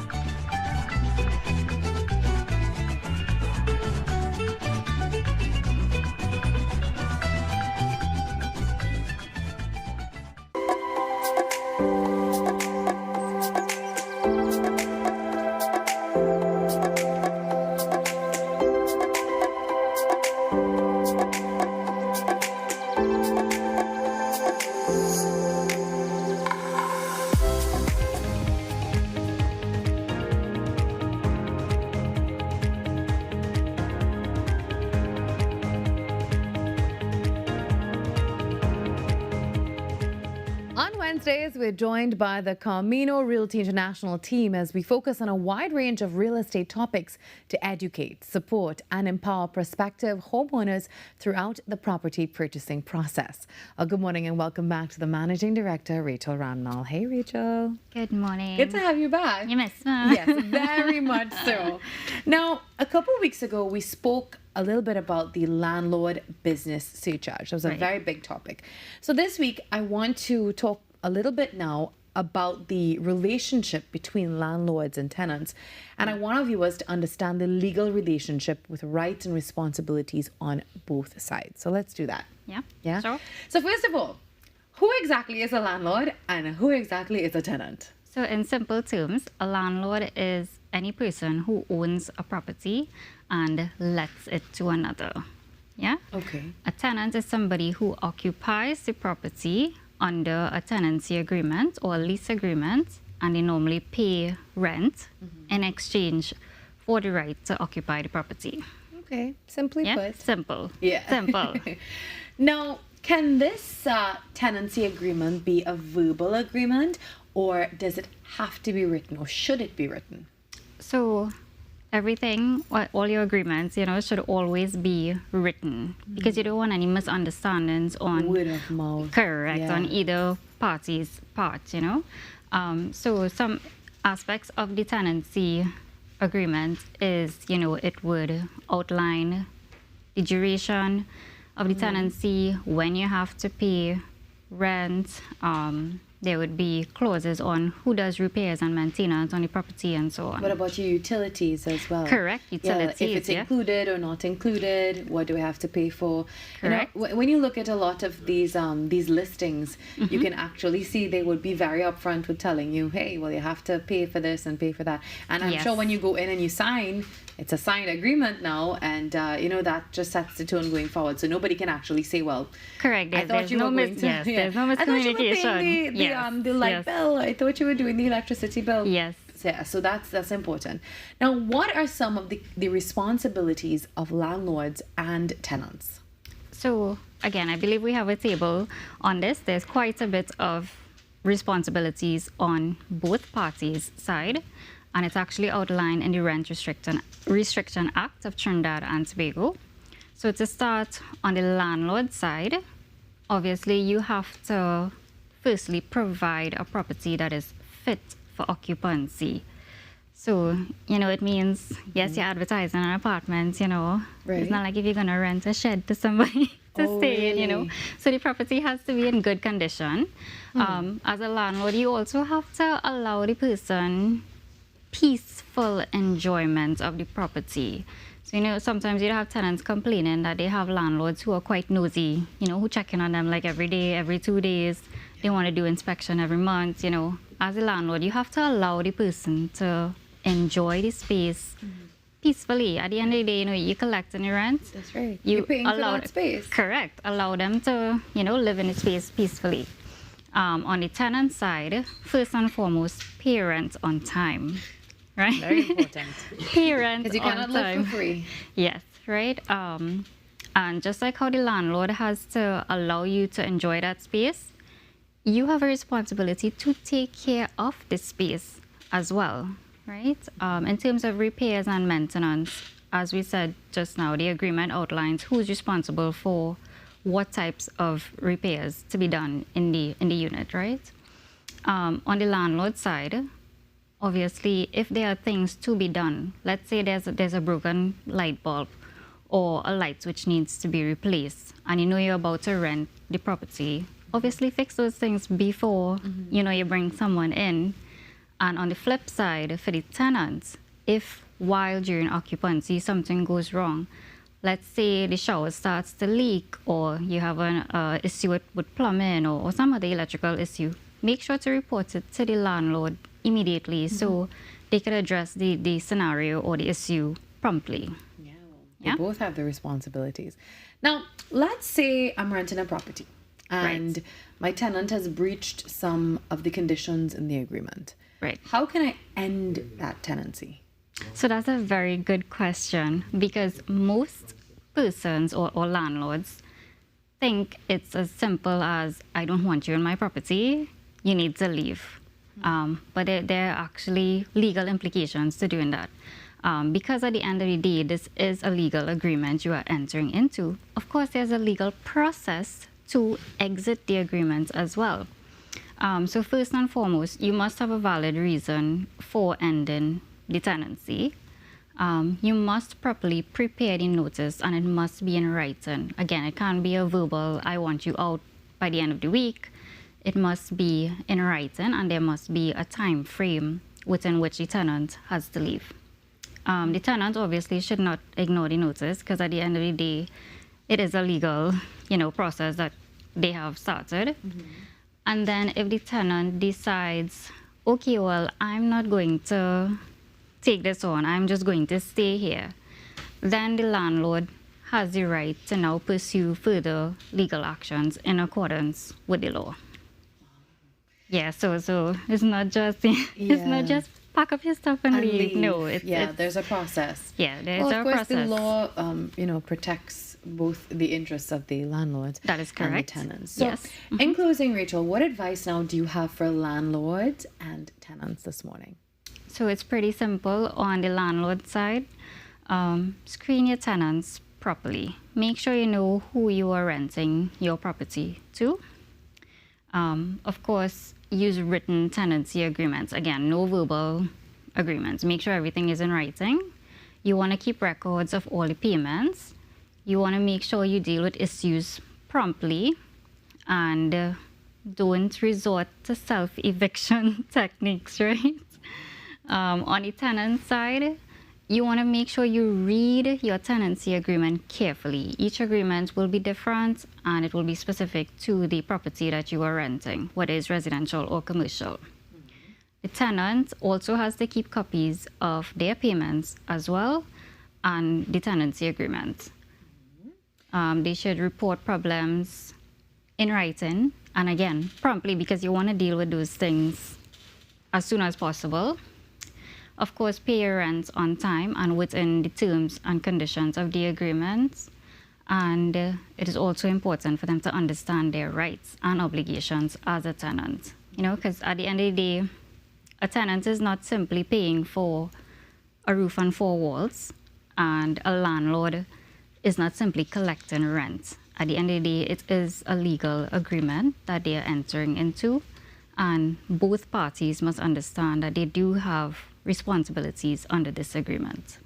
Wednesdays, we're joined by the Camino Realty International team as we focus on a wide range of real estate topics to educate, support, and empower prospective homeowners throughout the property purchasing process. Good morning and welcome back to the Managing Director, Rachel Ramnall. Hey, Rachel. Good morning. Good to have you back. You missed me. Yes, very much so. Now, a couple of weeks ago, we spoke a little bit about the landlord business surcharge. That was a very big topic. So this week, I want to talk a little bit now about the relationship between landlords and tenants. And I want our viewers to understand the legal relationship with rights and responsibilities on both sides. So let's do that. Yeah. Yeah. Sure. So first of all, who exactly is a landlord and who exactly is a tenant? So in simple terms, a landlord is any person who owns a property and lets it to another. Yeah? Okay. A tenant is somebody who occupies the property under a tenancy agreement or a lease agreement, and they normally pay rent in exchange for the right to occupy the property. Okay, simply put. Simple. Yeah. Simple. Now, can this tenancy agreement be a verbal agreement, or does it have to be written, or should it be written? So everything, all your agreements, should always be written because you don't want any misunderstandings on word of mouth. Correct, on either party's part, So some aspects of the tenancy agreement is, it would outline the duration of the tenancy, when you have to pay rent. There would be clauses on who does repairs and maintenance on the property and so on. What about your utilities as well? Correct, utilities. If it's included or not included, what do we have to pay for? Correct. When you look at a lot of these listings, you can actually see they would be very upfront with telling you, hey, well, you have to pay for this and pay for that. And I'm sure when you go in and you sign, it's a signed agreement now, and that just sets the tone going forward. So nobody can actually say, well, correct. There's no miscommunication. The light bill. I thought you were doing the electricity bill. Yes. Yeah, so that's important. Now, what are some of the responsibilities of landlords and tenants? So again, I believe we have a table on this. There's quite a bit of responsibilities on both parties' side, and it's actually outlined in the Rent Restriction Act of Trinidad and Tobago. So to start on the landlord side, obviously you have to firstly provide a property that is fit for occupancy. So, it means, yes, you're advertising an apartment, Right. It's not like if you're going to rent a shed to somebody to stay in, So the property has to be in good condition. As a landlord, you also have to allow the person peaceful enjoyment of the property. So, sometimes you have tenants complaining that they have landlords who are quite nosy, who check in on them like every day, every 2 days. They want to do inspection every month, As a landlord, you have to allow the person to enjoy the space peacefully. At the end of the day, you're collecting your rent. That's right. You're paying for that space. Correct. Allow them to, live in the space peacefully. On the tenant side, first and foremost, pay rent on time. Right? Very important. Pay rent because you cannot live for free. Yes, right? And just like how the landlord has to allow you to enjoy that space, you have a responsibility to take care of the space as well, right? In terms of repairs and maintenance, as we said just now, the agreement outlines who's responsible for what types of repairs to be done in the unit, right? On the landlord side, obviously, if there are things to be done, let's say there's a broken light bulb or a light switch needs to be replaced, and you know you're about to rent the property, obviously fix those things before you bring someone in. And on the flip side, for the tenants, if while during occupancy something goes wrong, let's say the shower starts to leak, or you have an issue with plumbing or some other electrical issue, make sure to report it to the landlord immediately so they can address the scenario or the issue promptly. They both have the responsibilities. Now, let's say I'm renting a property and my tenant has breached some of the conditions in the agreement. Right. How can I end that tenancy? So that's a very good question, because most persons or landlords think it's as simple as, I don't want you in my property, you need to leave. But there are actually legal implications to doing that. Because at the end of the day, this is a legal agreement you are entering into. Of course, there's a legal process to exit the agreement as well. So first and foremost, you must have a valid reason for ending the tenancy. You must properly prepare the notice, and it must be in writing. Again, it can't be a verbal, I want you out by the end of the week. It must be in writing, and there must be a time frame within which the tenant has to leave. The tenant obviously should not ignore the notice, because at the end of the day, it is a legal, process that they have started. And then if the tenant decides, okay, well, I'm not going to take this on, I'm just going to stay here, then the landlord has the right to now pursue further legal actions in accordance with the law. Yeah, so it's not just it's not just pack up your stuff and leave. No, it's there's a process. Yeah, there's a process. The law, protects both the interests of the landlords that is correct. And the tenants. So, in closing, Rachel, what advice now do you have for landlords and tenants this morning? So it's pretty simple. On the landlord side, screen your tenants properly. Make sure you know who you are renting your property to. Of course, use written tenancy agreements. Again, no verbal agreements. Make sure everything is in writing. You want to keep records of all the payments. You want to make sure you deal with issues promptly, and don't resort to self-eviction techniques, right? On the tenant side, you want to make sure you read your tenancy agreement carefully. Each agreement will be different, and it will be specific to the property that you are renting, whether it's residential or commercial. The tenant also has to keep copies of their payments as well, and the tenancy agreement. They should report problems in writing, and again, promptly, because you want to deal with those things as soon as possible. Of course, pay your rent on time and within the terms and conditions of the agreement. And it is also important for them to understand their rights and obligations as a tenant. Because at the end of the day, a tenant is not simply paying for a roof and four walls, and a landlord is not simply collecting rent. At the end of the day, it is a legal agreement that they are entering into, and both parties must understand that they do have responsibilities under this agreement.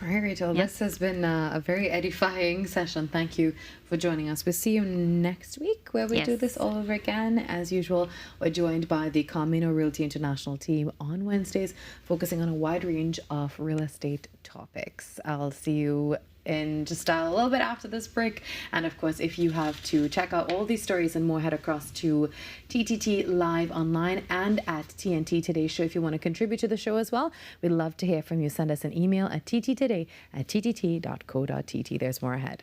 All right, Rachel, this has been a very edifying session. Thank you for joining us. We'll see you next week, where we do this all over again. As usual, we're joined by the Camino Realty International team on Wednesdays, focusing on a wide range of real estate topics. I'll see you in just a little bit after this break. And of course, if you have to check out all these stories and more, head across to TTT Live online and at TNT Today Show if you want to contribute to the show as well. We'd love to hear from you. Send us an email at tttoday@ttt.co.tt. There's more ahead.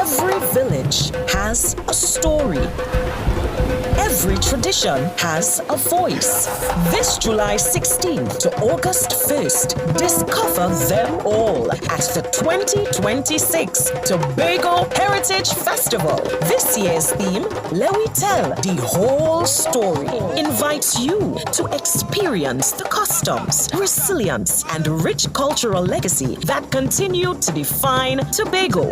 Every village has has a story. Every tradition has a voice. This July 16th to August 1st, discover them all at the 2026 Tobago Heritage Festival. This year's theme, Let We Tell the Whole Story, invites you to experience the customs, resilience, and rich cultural legacy that continue to define Tobago.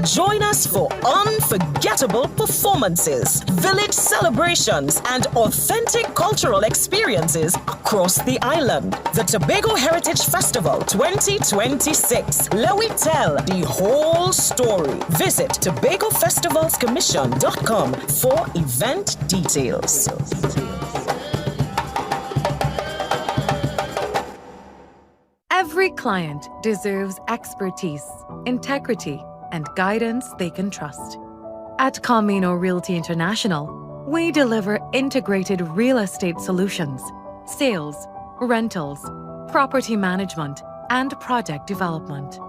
Join us for unforgettable performances, village celebrations, and authentic cultural experiences across the island. The Tobago Heritage Festival 2026. Let we tell the whole story. Visit TobagoFestivalsCommission.com for event details. Every client deserves expertise, integrity, and guidance they can trust. At Camino Realty International, we deliver integrated real estate solutions, sales, rentals, property management, and project development.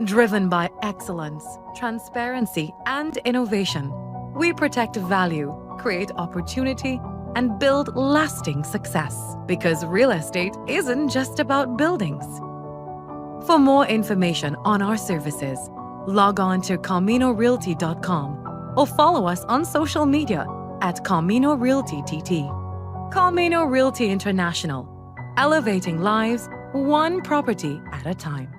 Driven by excellence, transparency, and innovation, we protect value, create opportunity, and build lasting success. Because real estate isn't just about buildings. For more information on our services, log on to CaminoRealty.com or follow us on social media at Camino Realty TT. Camino Realty International, elevating lives one property at a time.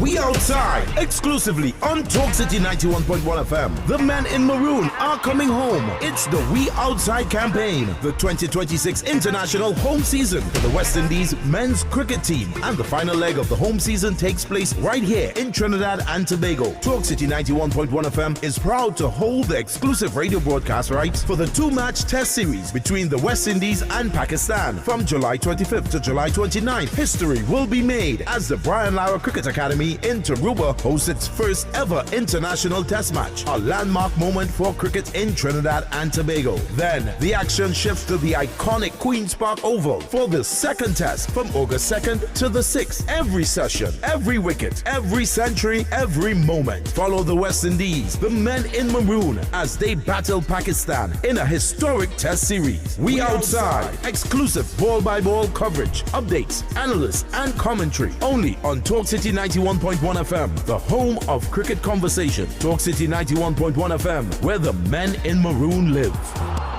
We outside, exclusively on Talk City 91.1 FM. The men in maroon are coming home. It's the We Outside campaign, the 2026 international home season for the West Indies men's cricket team. And the final leg of the home season takes place right here in Trinidad and Tobago. Talk City 91.1 FM is proud to hold the exclusive radio broadcast rights for the two-match test series between the West Indies and Pakistan from July 25th to July 29th. History will be made as the Brian Lara Cricket Academy in Taruba hosts its first ever international test match, a landmark moment for cricket in Trinidad and Tobago. Then the action shifts to the iconic Queen's Park Oval for the second test from August 2nd to the 6th. Every session, every wicket, every century, every moment. Follow the West Indies, the men in maroon, as they battle Pakistan in a historic test series. We outside, exclusive ball-by-ball coverage, updates, analysts, and commentary only on Talk City 91.1 FM, the home of cricket conversation. Talk City 91.1 FM, where the men in maroon live.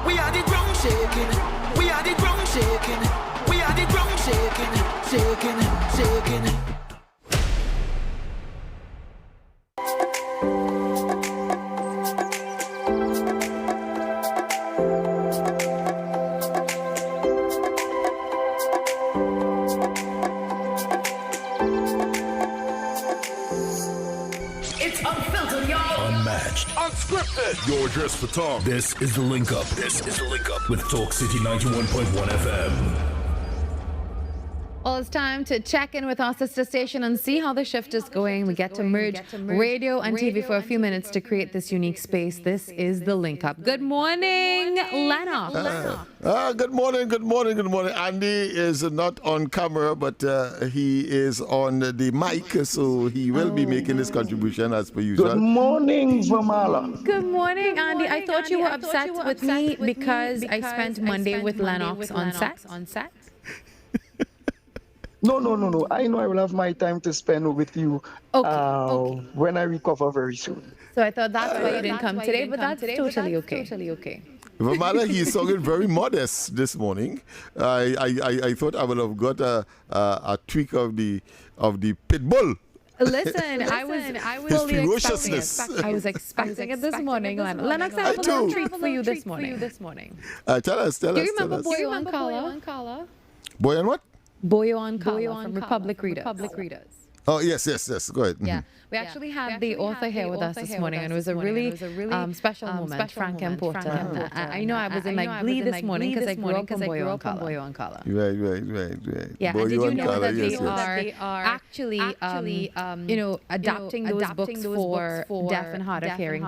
We are the ground shaking. We are the ground shaking. We are the ground shaking. Shaking, shaking. Unscripted. You're dressed for talk. This is the link up. This is the link up with Talk City 91.1 FM. Well, it's time to check in with our sister station and see how the shift is going. We get to merge radio and TV for a few minutes to create this unique space. This is the link up. Good morning, Lennox. Good morning. Andy is not on camera, but he is on the mic, so he will be making his contribution as per usual. Good morning, Virmala. Good morning, Andy. I thought you were upset with me because I spent Monday with Lennox on set. No. I know I will have my time to spend with you when I recover very soon. So I thought that's why you didn't come today, but that's totally okay. Virmala, he is sounding very modest this morning. I thought I would have got a tweak of the pit bull. Listen, I was fully expecting it. I was expecting it this morning. Lennox, I have a little treat for you this morning. Tell us. Do you remember Boyo Ankala? Boy and what? Boyo Ankala from Republic Readers. Oh, yes. Go ahead. Yeah. We actually had the author here with us this morning, and it was a really special moment, Frank M. Porter. I know I was in like glee this morning because I grew up on Boyo Ankala. Right. Yeah, and did you know that they are actually, adapting those books for deaf and hard of hearing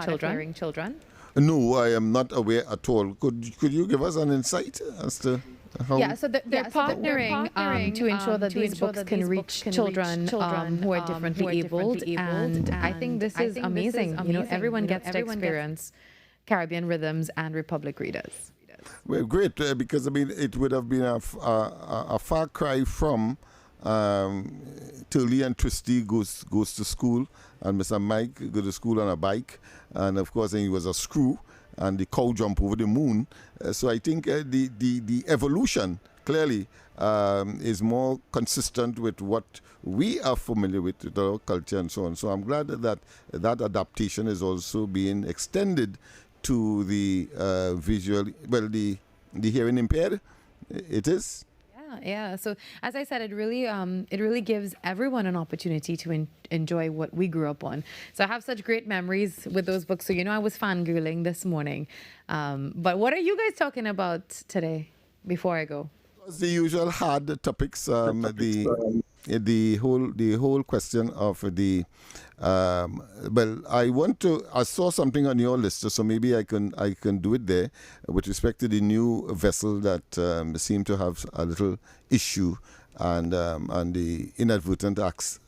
children? No, I am not aware at all. Could you give us an insight as to... Yeah, so they're partnering to ensure that these books can reach children who are differently abled. And I think this is amazing. You know, everyone gets to experience Caribbean rhythms and Republic readers. Well, great, because I mean, it would have been a far cry from Turley and Tristy goes to school, and Mr. Mike goes to school on a bike, and of course, he was a screw, and the cow jump over the moon. So I think the evolution clearly is more consistent with what we are familiar with our culture and so on. So I'm glad that adaptation is also being extended to the the hearing impaired. It is. Yeah. So as I said, it really gives everyone an opportunity to enjoy what we grew up on. So I have such great memories with those books. So, you know, I was fangirling this morning. But what are you guys talking about today before I go? The usual hard topics, the whole question of the I saw something on your list, so maybe I can do it there with respect to the new vessel that seemed to have a little issue and the inadvertent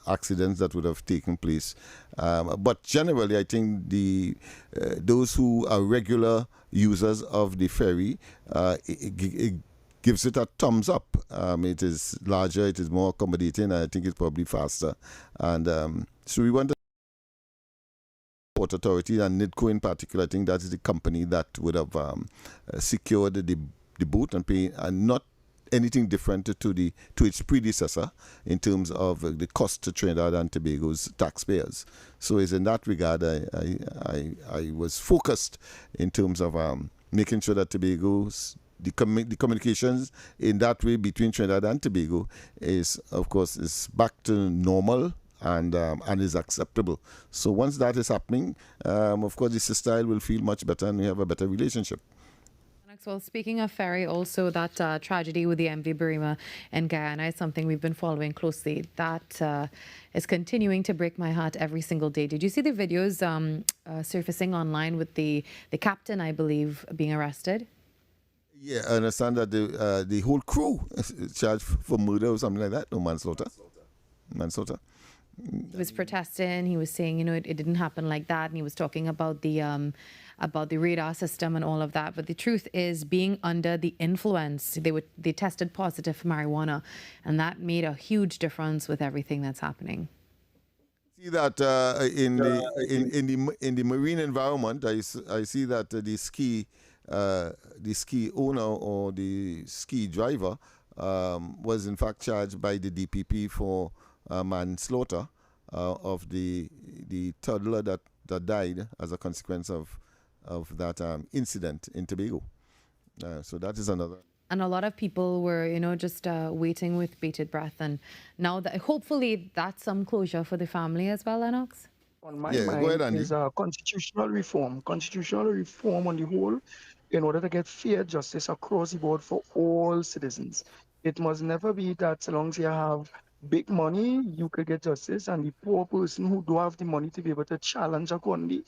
accidents that would have taken place. But generally, I think those who are regular users of the ferry, it gives it a thumbs up. It is larger, it is more accommodating, and I think it's probably faster. And so we want the Port Authority and NIDCO in particular. I think that is the company that would have secured the boat and pay, and not anything different to its predecessor in terms of the cost to Trinidad and Tobago's taxpayers. So it's in that regard I was focused in terms of making sure that Tobago's the communications in that way between Trinidad and Tobago is, of course, is back to normal and is acceptable. So once that is happening, of course, the sister will feel much better and we have a better relationship. Well, speaking of ferry, also that tragedy with the MV Virmala in Guyana is something we've been following closely. That is continuing to break my heart every single day. Did you see the videos surfacing online with the captain, I believe, being arrested? Yeah, I understand that the whole crew is charged for murder or something like that. No, manslaughter. He was protesting. He was saying, you know, it didn't happen like that, and he was talking about the radar system and all of that. But the truth is, being under the influence, they tested positive for marijuana, and that made a huge difference with everything that's happening. See that in the marine environment, I see that the ski owner or the ski driver was in fact charged by the DPP for manslaughter of the toddler that died as a consequence of that incident in Tobago. So that is another. And a lot of people were, you know, just waiting with bated breath. And now that hopefully that's some closure for the family as well, Lennox. On my mind is constitutional reform on the whole, in order to get fair justice across the board for all citizens. It must never be that so long as you have big money, you could get justice, and the poor person who don't have the money to be able to challenge accordingly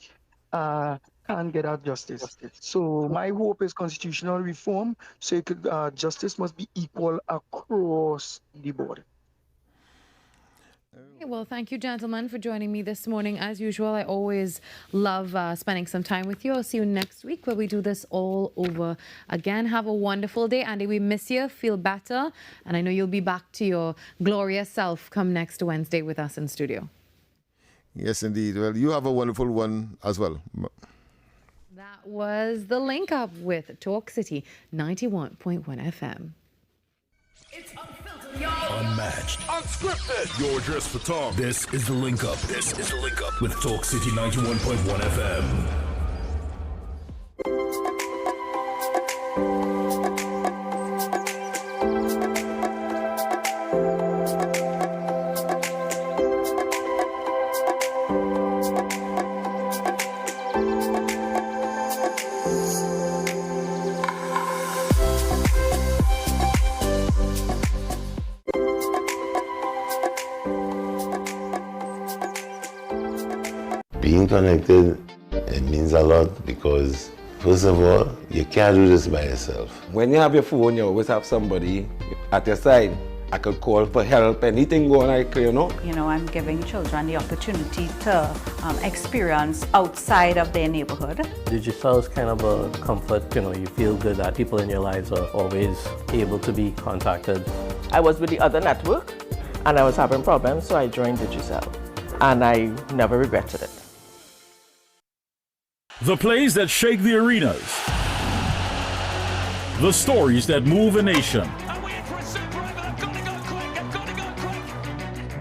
can't get out justice. So my hope is constitutional reform, so justice must be equal across the board. Okay, well, thank you, gentlemen, for joining me this morning. As usual, I always love spending some time with you. I'll see you next week where we do this all over again. Have a wonderful day. Andy, we miss you. Feel better. And I know you'll be back to your glorious self come next Wednesday with us in studio. Yes, indeed. Well, you have a wonderful one as well. That was the link up with Talk City 91.1 FM. It's unfiltered, y'all. Unmatched. Unscripted. You're dressed for talk. This is the link up. With Talk City 91.1 FM. Being connected, it means a lot because First of all, you can't do this by yourself. When you have your phone, you always have somebody at your side. I could call for help, anything going on, you know. You know, I'm giving children the opportunity to experience outside of their neighborhood. Digital is kind of a comfort, you know, you feel good that people in your lives are always able to be contacted. I was with the other network and I was having problems, so I joined Digicel. And I never regretted it. The plays that shake the arenas. The stories that move a nation.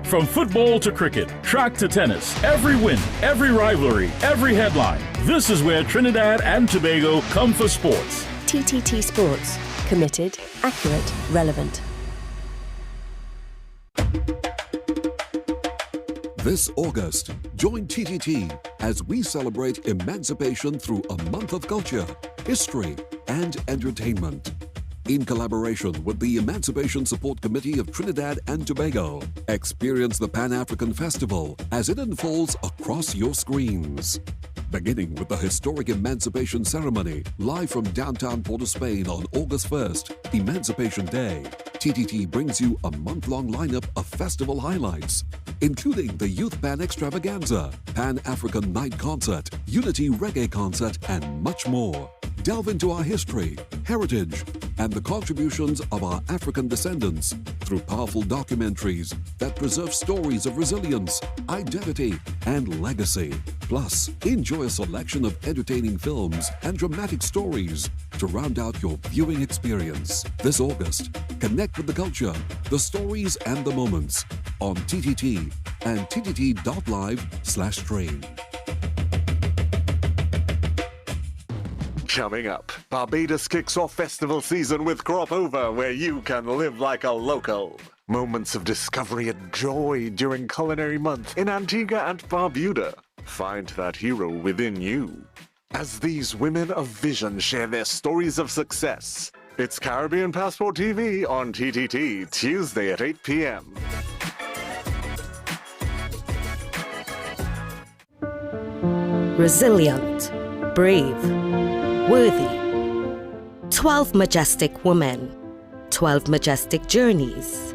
From football to cricket, track to tennis, every win, every rivalry, every headline. This is where Trinidad and Tobago come for sports. TTT Sports. Committed, accurate, relevant. This August, join TTT as we celebrate emancipation through a month of culture, history, and entertainment. In collaboration with the Emancipation Support Committee of Trinidad and Tobago, experience the Pan-African Festival as it unfolds across your screens. Beginning with the historic Emancipation Ceremony, live from downtown Port of Spain on August 1st, Emancipation Day, TTT brings you a month-long lineup of festival highlights, including the Youth Pan Extravaganza, Pan-African Night Concert, Unity Reggae Concert, and much more. Delve into our history, heritage, and the contributions of our African descendants through powerful documentaries that preserve stories of resilience, identity, and legacy. Plus, enjoy a selection of entertaining films and dramatic stories to round out your viewing experience. This August, connect with the culture, the stories, and the moments on TTT and ttt.live/stream. Coming up, Barbados kicks off festival season with Crop Over, where you can live like a local. Moments of discovery and joy during Culinary Month in Antigua and Barbuda. Find that hero within you. As these women of vision share their stories of success. It's Caribbean Passport TV on TTT, Tuesday at 8 p.m. Resilient, brave, worthy. 12 majestic women, 12 majestic journeys.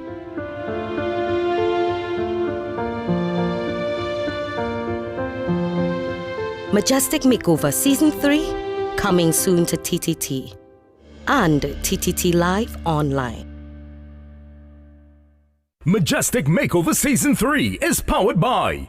Majestic Makeover Season 3, coming soon to TTT and TTT Live Online. Majestic Makeover Season 3 is powered by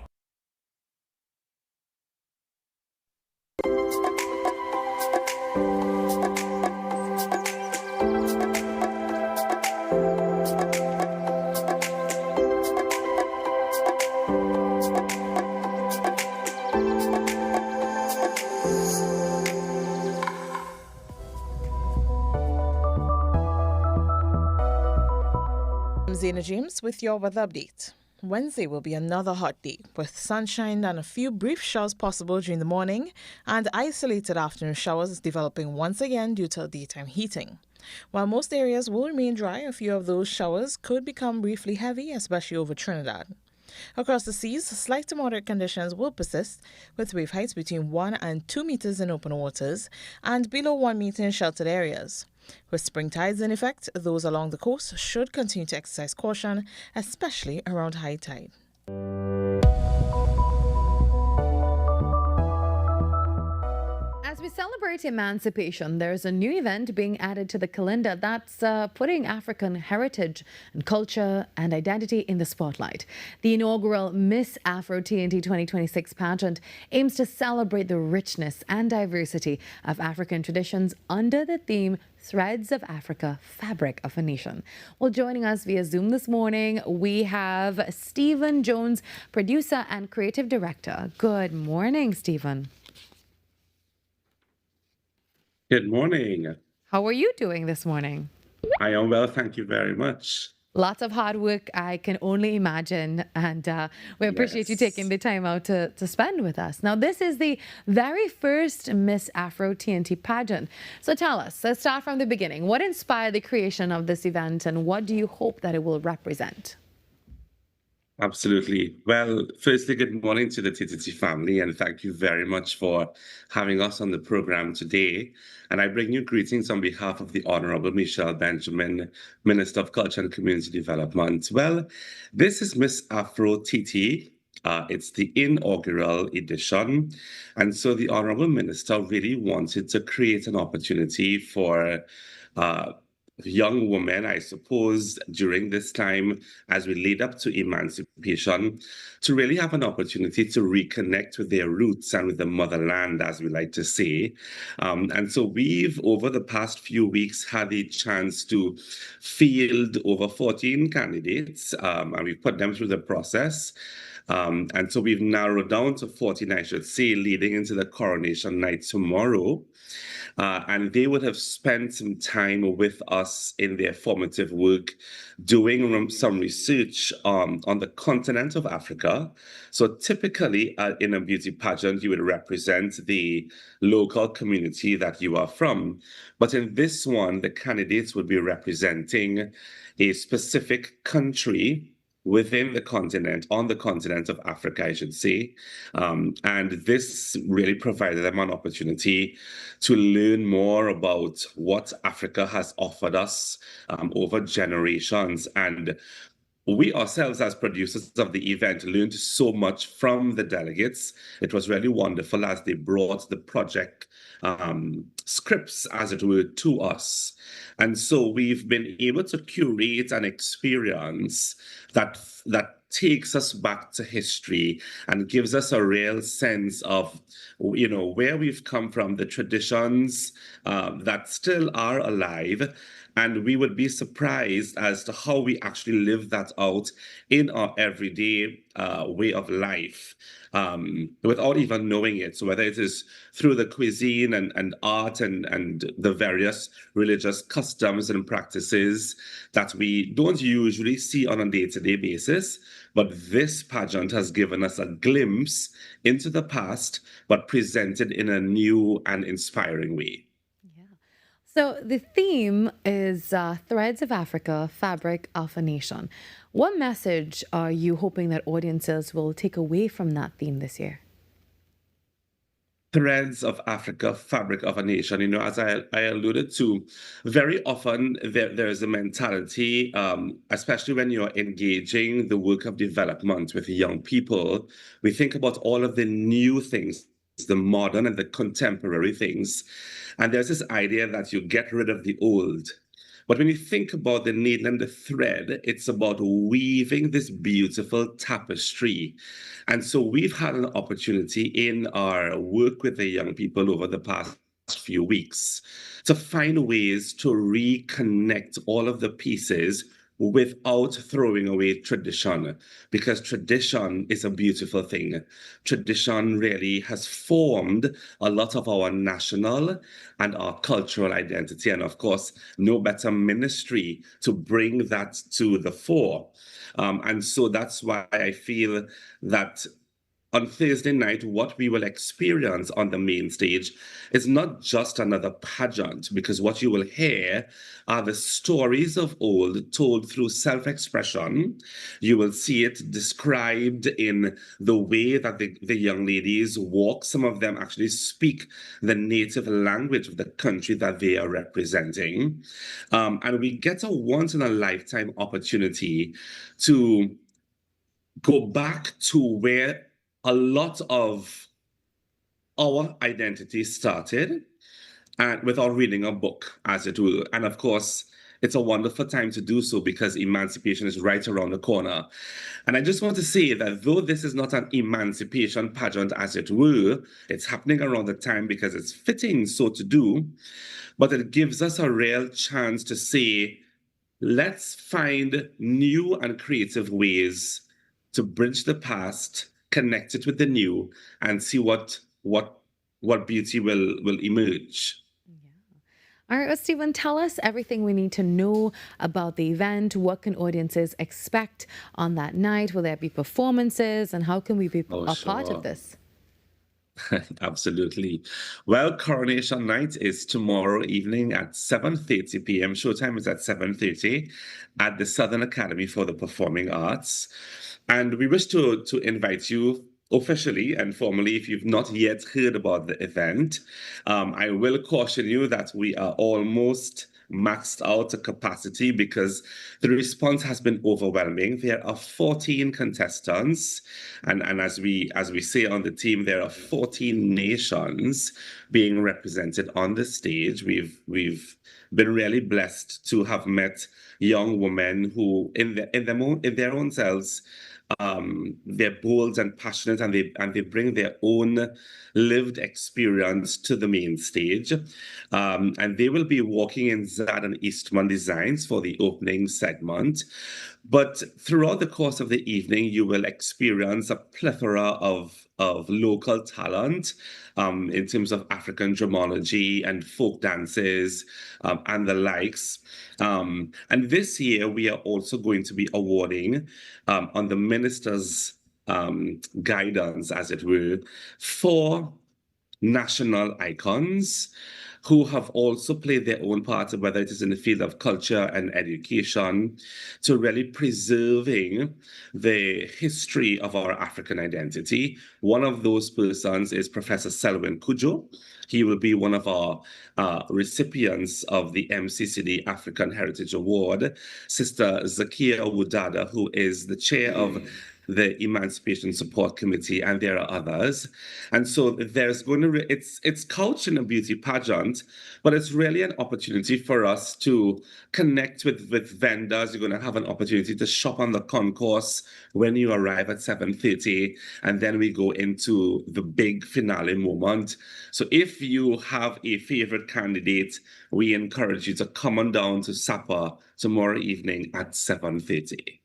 Zena James with your weather update. Wednesday will be another hot day with sunshine and a few brief showers possible during the morning and isolated afternoon showers developing once again due to daytime heating. While most areas will remain dry, a few of those showers could become briefly heavy, especially over Trinidad. Across the seas, slight to moderate conditions will persist, with wave heights between 1 and 2 meters in open waters and below 1 meter in sheltered areas. With spring tides in effect, those along the coast should continue to exercise caution, especially around high tide. As we celebrate emancipation, there's a new event being added to the calendar that's putting African heritage and culture and identity in the spotlight. The inaugural Miss Afro TNT 2026 pageant aims to celebrate the richness and diversity of African traditions under the theme Threads of Africa, Fabric of a Nation. Well, joining us via Zoom this morning, we have Stephen Jones, producer and creative director. Good morning, Stephen. Good morning. How are you doing this morning? I am well, thank you very much. Lots of hard work, I can only imagine, and we appreciate you taking the time out to spend with us. Now, this is the very first Miss Afro TNT pageant. So tell us, let's start from the beginning. What inspired the creation of this event, and what do you hope that it will represent? Absolutely. Well, firstly, good morning to the TTT family, and thank you very much for having us on the program today. And I bring you greetings on behalf of the Honorable Michelle Benjamin, Minister of Culture and Community Development. Well, this is Miss Afro TT. It's the inaugural edition. And so the Honorable Minister really wanted to create an opportunity for uh, young women, I suppose, during this time as we lead up to emancipation, to really have an opportunity to reconnect with their roots and with the motherland, as we like to say. And so we've, over the past few weeks, had the chance to field over 14 candidates, and we've put them through the process. And so we've narrowed down to 14, I should say, leading into the coronation night tomorrow. And they would have spent some time with us in their formative work, doing some research on the continent of Africa. So typically in a beauty pageant, you would represent the local community that you are from. But in this one, the candidates would be representing a specific country within the continent, on the continent of Africa, I should say. And this really provided them an opportunity to learn more about what Africa has offered us over generations. And we ourselves, as producers of the event, learned so much from the delegates. It was really wonderful as they brought the project scripts, as it were, to us. And so we've been able to curate an experience that takes us back to history and gives us a real sense of, you know, where we've come from, the traditions that still are alive. And we would be surprised as to how we actually live that out in our everyday way of life without even knowing it. So whether it is through the cuisine and art and the various religious customs and practices that we don't usually see on a day-to-day basis, but this pageant has given us a glimpse into the past, but presented in a new and inspiring way. So the theme is Threads of Africa, Fabric of a Nation. What message are you hoping that audiences will take away from that theme this year? Threads of Africa, Fabric of a Nation. You know, as I alluded to, very often there is a mentality, especially when you're engaging the work of development with young people, we think about all of the new things, the modern and the contemporary things. And there's this idea that you get rid of the old. But when you think about the needle and the thread, it's about weaving this beautiful tapestry. And so we've had an opportunity in our work with the young people over the past few weeks to find ways to reconnect all of the pieces without throwing away tradition, because tradition is a beautiful thing. Tradition really has formed a lot of our national and our cultural identity. And of course, no better ministry to bring that to the fore. And so that's why I feel that on Thursday night, what we will experience on the main stage is not just another pageant, because what you will hear are the stories of old told through self-expression. You will see it described in the way that the young ladies walk. Some of them actually speak the native language of the country that they are representing. And we get a once-in-a-lifetime opportunity to go back to where a lot of our identity started, and without reading a book, as it were. And of course, it's a wonderful time to do so because emancipation is right around the corner. And I just want to say that though this is not an emancipation pageant, as it were, it's happening around the time because it's fitting so to do, but it gives us a real chance to say, let's find new and creative ways to bridge the past, connect it with the new, and see what beauty will emerge. All right, well, Stephen, tell us everything we need to know about the event. What can audiences expect on that night? Will there be performances? And how can we be a part of this? Absolutely. Well, Coronation Night is tomorrow evening at 7:30 p.m. Showtime is at 7:30 at the Southern Academy for the Performing Arts. And we wish to invite you officially and formally, if you've not yet heard about the event. I will caution you that we are almost maxed out to capacity because the response has been overwhelming. There are 14 contestants, and as we say on the team, there are 14 nations being represented on the stage. We've been really blessed to have met young women who, in their own selves, they're bold and passionate, and they bring their own lived experience to the main stage. And they will be walking in Zad and Eastman designs for the opening segment. But throughout the course of the evening, you will experience a plethora of local talent in terms of African dramology and folk dances and the likes. And this year, we are also going to be awarding on the minister's guidance, as it were, 4 national icons who have also played their own part, whether it is in the field of culture and education, to really preserving the history of our African identity. One of those persons is Professor Selwyn Kujo. He will be one of our recipients of the MCCD African Heritage Award. Sister Zakia Wudada, who is the chair of the Emancipation Support Committee, and there are others. And so there's going to it's couched in a beauty pageant, but it's really an opportunity for us to connect with vendors. You're going to have an opportunity to shop on the concourse when you arrive at 7:30, and then we go into the big finale moment. So if you have a favorite candidate, we encourage you to come on down to SAPA tomorrow evening at 7:30.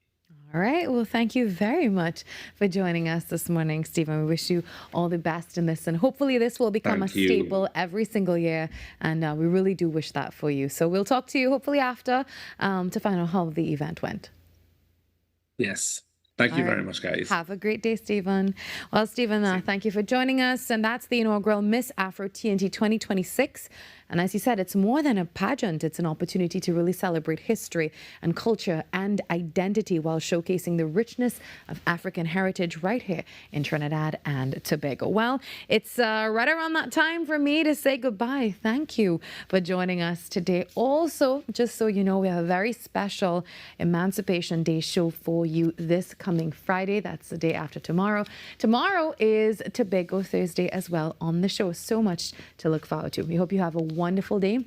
All right. Well, thank you very much for joining us this morning, Stephen. We wish you all the best in this, and hopefully this will become a staple every single year, and we really do wish that for you. So we'll talk to you hopefully after to find out how the event went. Yes. Thank you very much, guys. Have a great day, Stephen. Well, Stephen, thank you for joining us. And that's the inaugural Miss Afro TNT 2026. And as you said, it's more than a pageant. It's an opportunity to really celebrate history and culture and identity while showcasing the richness of African heritage right here in Trinidad and Tobago. Well, it's right around that time for me to say goodbye. Thank you for joining us today. Also, just so you know, we have a very special Emancipation Day show for you this coming Friday. That's the day after tomorrow. Tomorrow is Tobago Thursday as well on the show. So much to look forward to. We hope you have a wonderful day.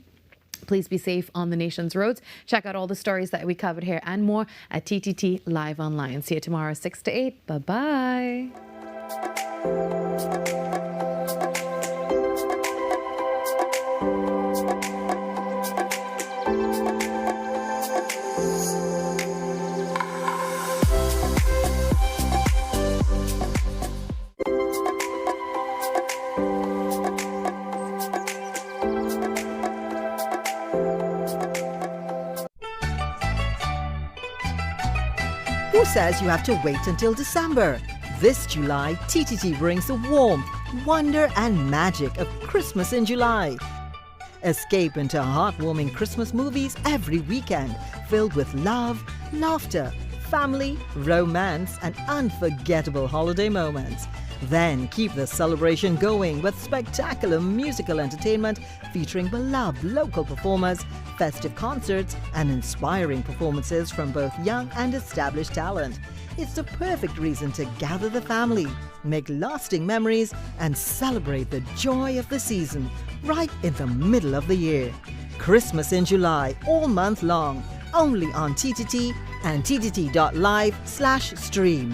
Please be safe on the nation's roads. Check out all the stories that we covered here and more at TTT Live Online. See you tomorrow 6 to 8. Bye-bye. Who says you have to wait until December? This July, TTT brings the warmth, wonder and magic of Christmas in July. Escape into heartwarming Christmas movies every weekend, filled with love, laughter, family, romance and unforgettable holiday moments. Then keep the celebration going with spectacular musical entertainment featuring beloved local performers, festive concerts and inspiring performances from both young and established talent. It's the perfect reason to gather the family, make lasting memories and celebrate the joy of the season right in the middle of the year. Christmas in July, all month long, only on TTT and ttt.live/stream.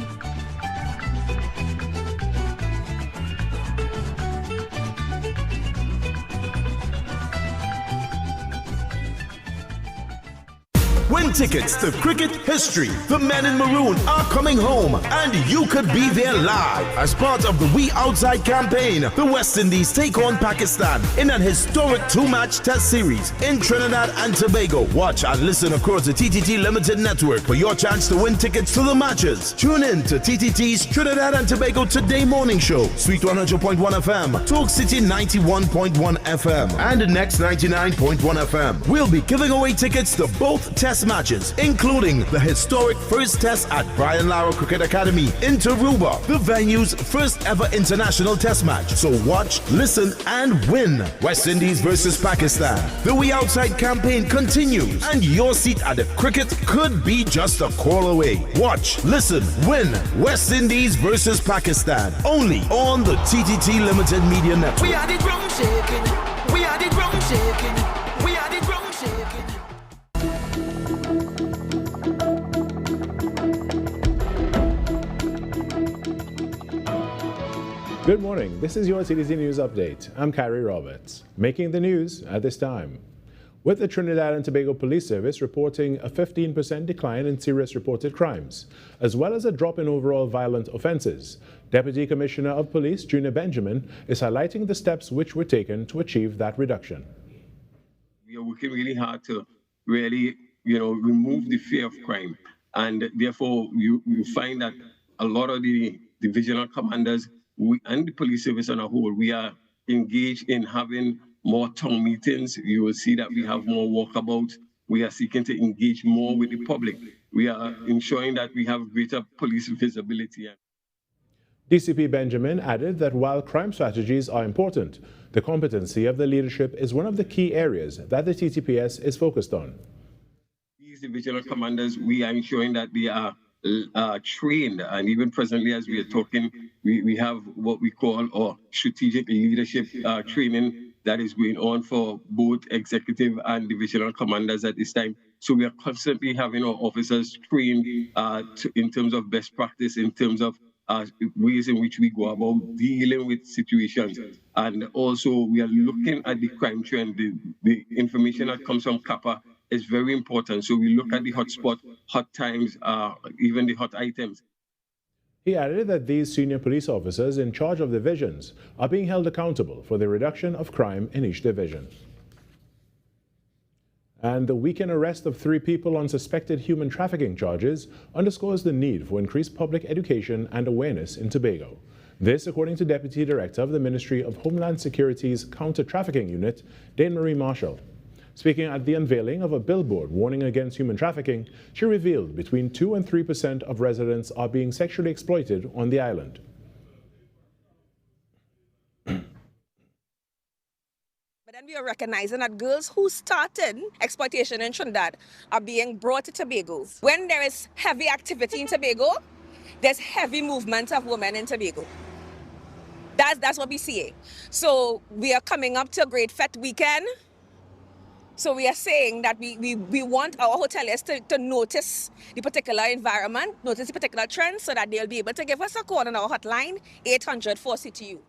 When tickets to cricket history. The men in maroon are coming home, and you could be there live. As part of the We Outside campaign, the West Indies take on Pakistan in an historic 2-match test series in Trinidad and Tobago. Watch and listen across the TTT Limited Network for your chance to win tickets to the matches. Tune in to TTT's Trinidad and Tobago Today morning show, Sweet 100.1 FM, Talk City 91.1 FM, and Next 99.1 FM. We'll be giving away tickets to both test matches, including the historic first test at Brian Lara Cricket Academy in Taruba, the venue's first ever international test match. So watch, listen, and win. West Indies versus Pakistan. The We Outside campaign continues, and your seat at the cricket could be just a call away. Watch, listen, win. West Indies versus Pakistan. Only on the TTT Limited Media Network. We are the ground shaking. We are the ground shaking. We are the ground shaking. Good morning. This is your TTT News Update. I'm Kyrie Roberts. Making the news at this time. With the Trinidad and Tobago Police Service reporting a 15% decline in serious reported crimes, as well as a drop in overall violent offences, Deputy Commissioner of Police Junior Benjamin is highlighting the steps which were taken to achieve that reduction. We are working really hard to really, remove the fear of crime. And therefore, you find that a lot of the divisional commanders and the police service on a whole, we are engaged in having more town meetings. You will see that we have more walkabouts. We are seeking to engage more with the public. We are ensuring that we have greater police visibility. DCP Benjamin added that while crime strategies are important, the competency of the leadership is one of the key areas that the TTPS is focused on. These divisional commanders, we are ensuring that they are trained, and even presently as we are talking, we have what we call our strategic leadership training that is going on for both executive and divisional commanders at this time. So we are constantly having our officers trained in terms of best practice, in terms of ways in which we go about dealing with situations. And also we are looking at the crime trend. The information that comes from CAPA is very important. So we look at the hotspot, hot times, even the hot items. He added that these senior police officers in charge of divisions are being held accountable for the reduction of crime in each division. And the weekend arrest of 3 people on suspected human trafficking charges underscores the need for increased public education and awareness in Tobago. This, according to Deputy Director of the Ministry of Homeland Security's Counter-Trafficking Unit, Dane Marie Marshall. Speaking at the unveiling of a billboard warning against human trafficking, she revealed between 2% and 3% of residents are being sexually exploited on the island. But then we are recognizing that girls who started exploitation in Trinidad are being brought to Tobago. When there is heavy activity in Tobago, there's heavy movement of women in Tobago. That's what we see. So we are coming up to a great fete weekend. So we are saying that we want our hoteliers to notice the particular environment, notice the particular trend, so that they'll be able to give us a call on our hotline, 800-4CTU.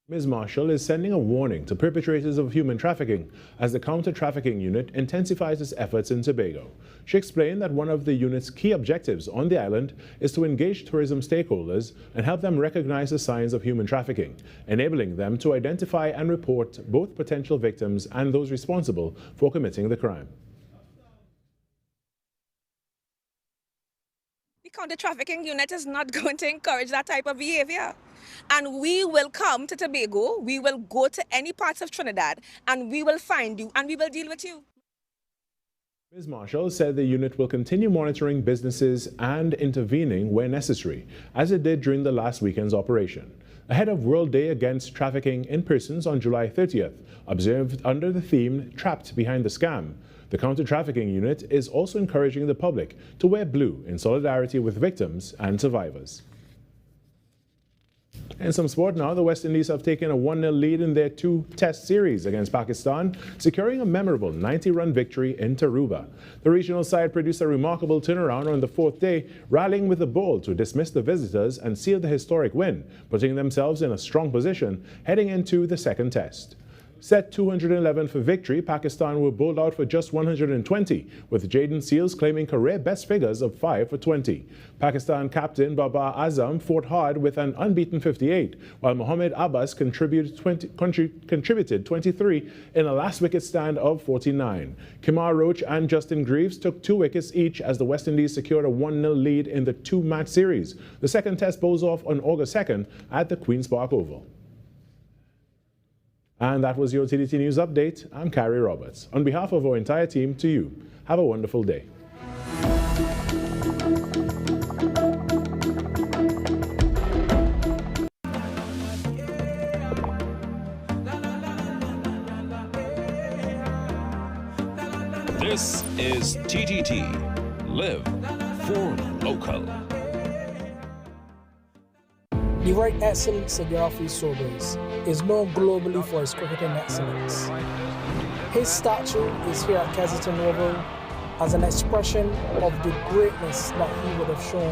Ms. Marshall is sending a warning to perpetrators of human trafficking as the Counter-Trafficking Unit intensifies its efforts in Tobago. She explained that one of the unit's key objectives on the island is to engage tourism stakeholders and help them recognize the signs of human trafficking, enabling them to identify and report both potential victims and those responsible for committing the crime. The Counter-Trafficking Unit is not going to encourage that type of behavior. And we will come to Tobago, we will go to any parts of Trinidad, and we will find you, and we will deal with you. Ms. Marshall said the unit will continue monitoring businesses and intervening where necessary, as it did during the last weekend's operation. Ahead of World Day Against Trafficking in Persons on July 30th, observed under the theme Trapped Behind the Scam, the Counter-Trafficking Unit is also encouraging the public to wear blue in solidarity with victims and survivors. In some sport now, the West Indies have taken a 1-0 lead in their 2-test series against Pakistan, securing a memorable 90-run victory in Taruba. The regional side produced a remarkable turnaround on the 4th day, rallying with the ball to dismiss the visitors and seal the historic win, putting themselves in a strong position heading into the 2nd test. Set 211 for victory, Pakistan were bowled out for just 120, with Jaden Seals claiming career best figures of 5 for 20. Pakistan captain Babar Azam fought hard with an unbeaten 58, while Mohammad Abbas contributed 23 in a last wicket stand of 49. Kemar Roach and Justin Greaves took 2 wickets each as the West Indies secured a 1-0 lead in the 2-match series. The second test bowls off on August 2nd at the Queen's Park Oval. And that was your TDT News Update. I'm Carrie Roberts. On behalf of our entire team, to you, have a wonderful day. This is TTT. Live for local. The right excellence of Geoffrey Sobers is known globally for his cricketing excellence. His statue is here at Kensington Oval as an expression of the greatness that he would have shown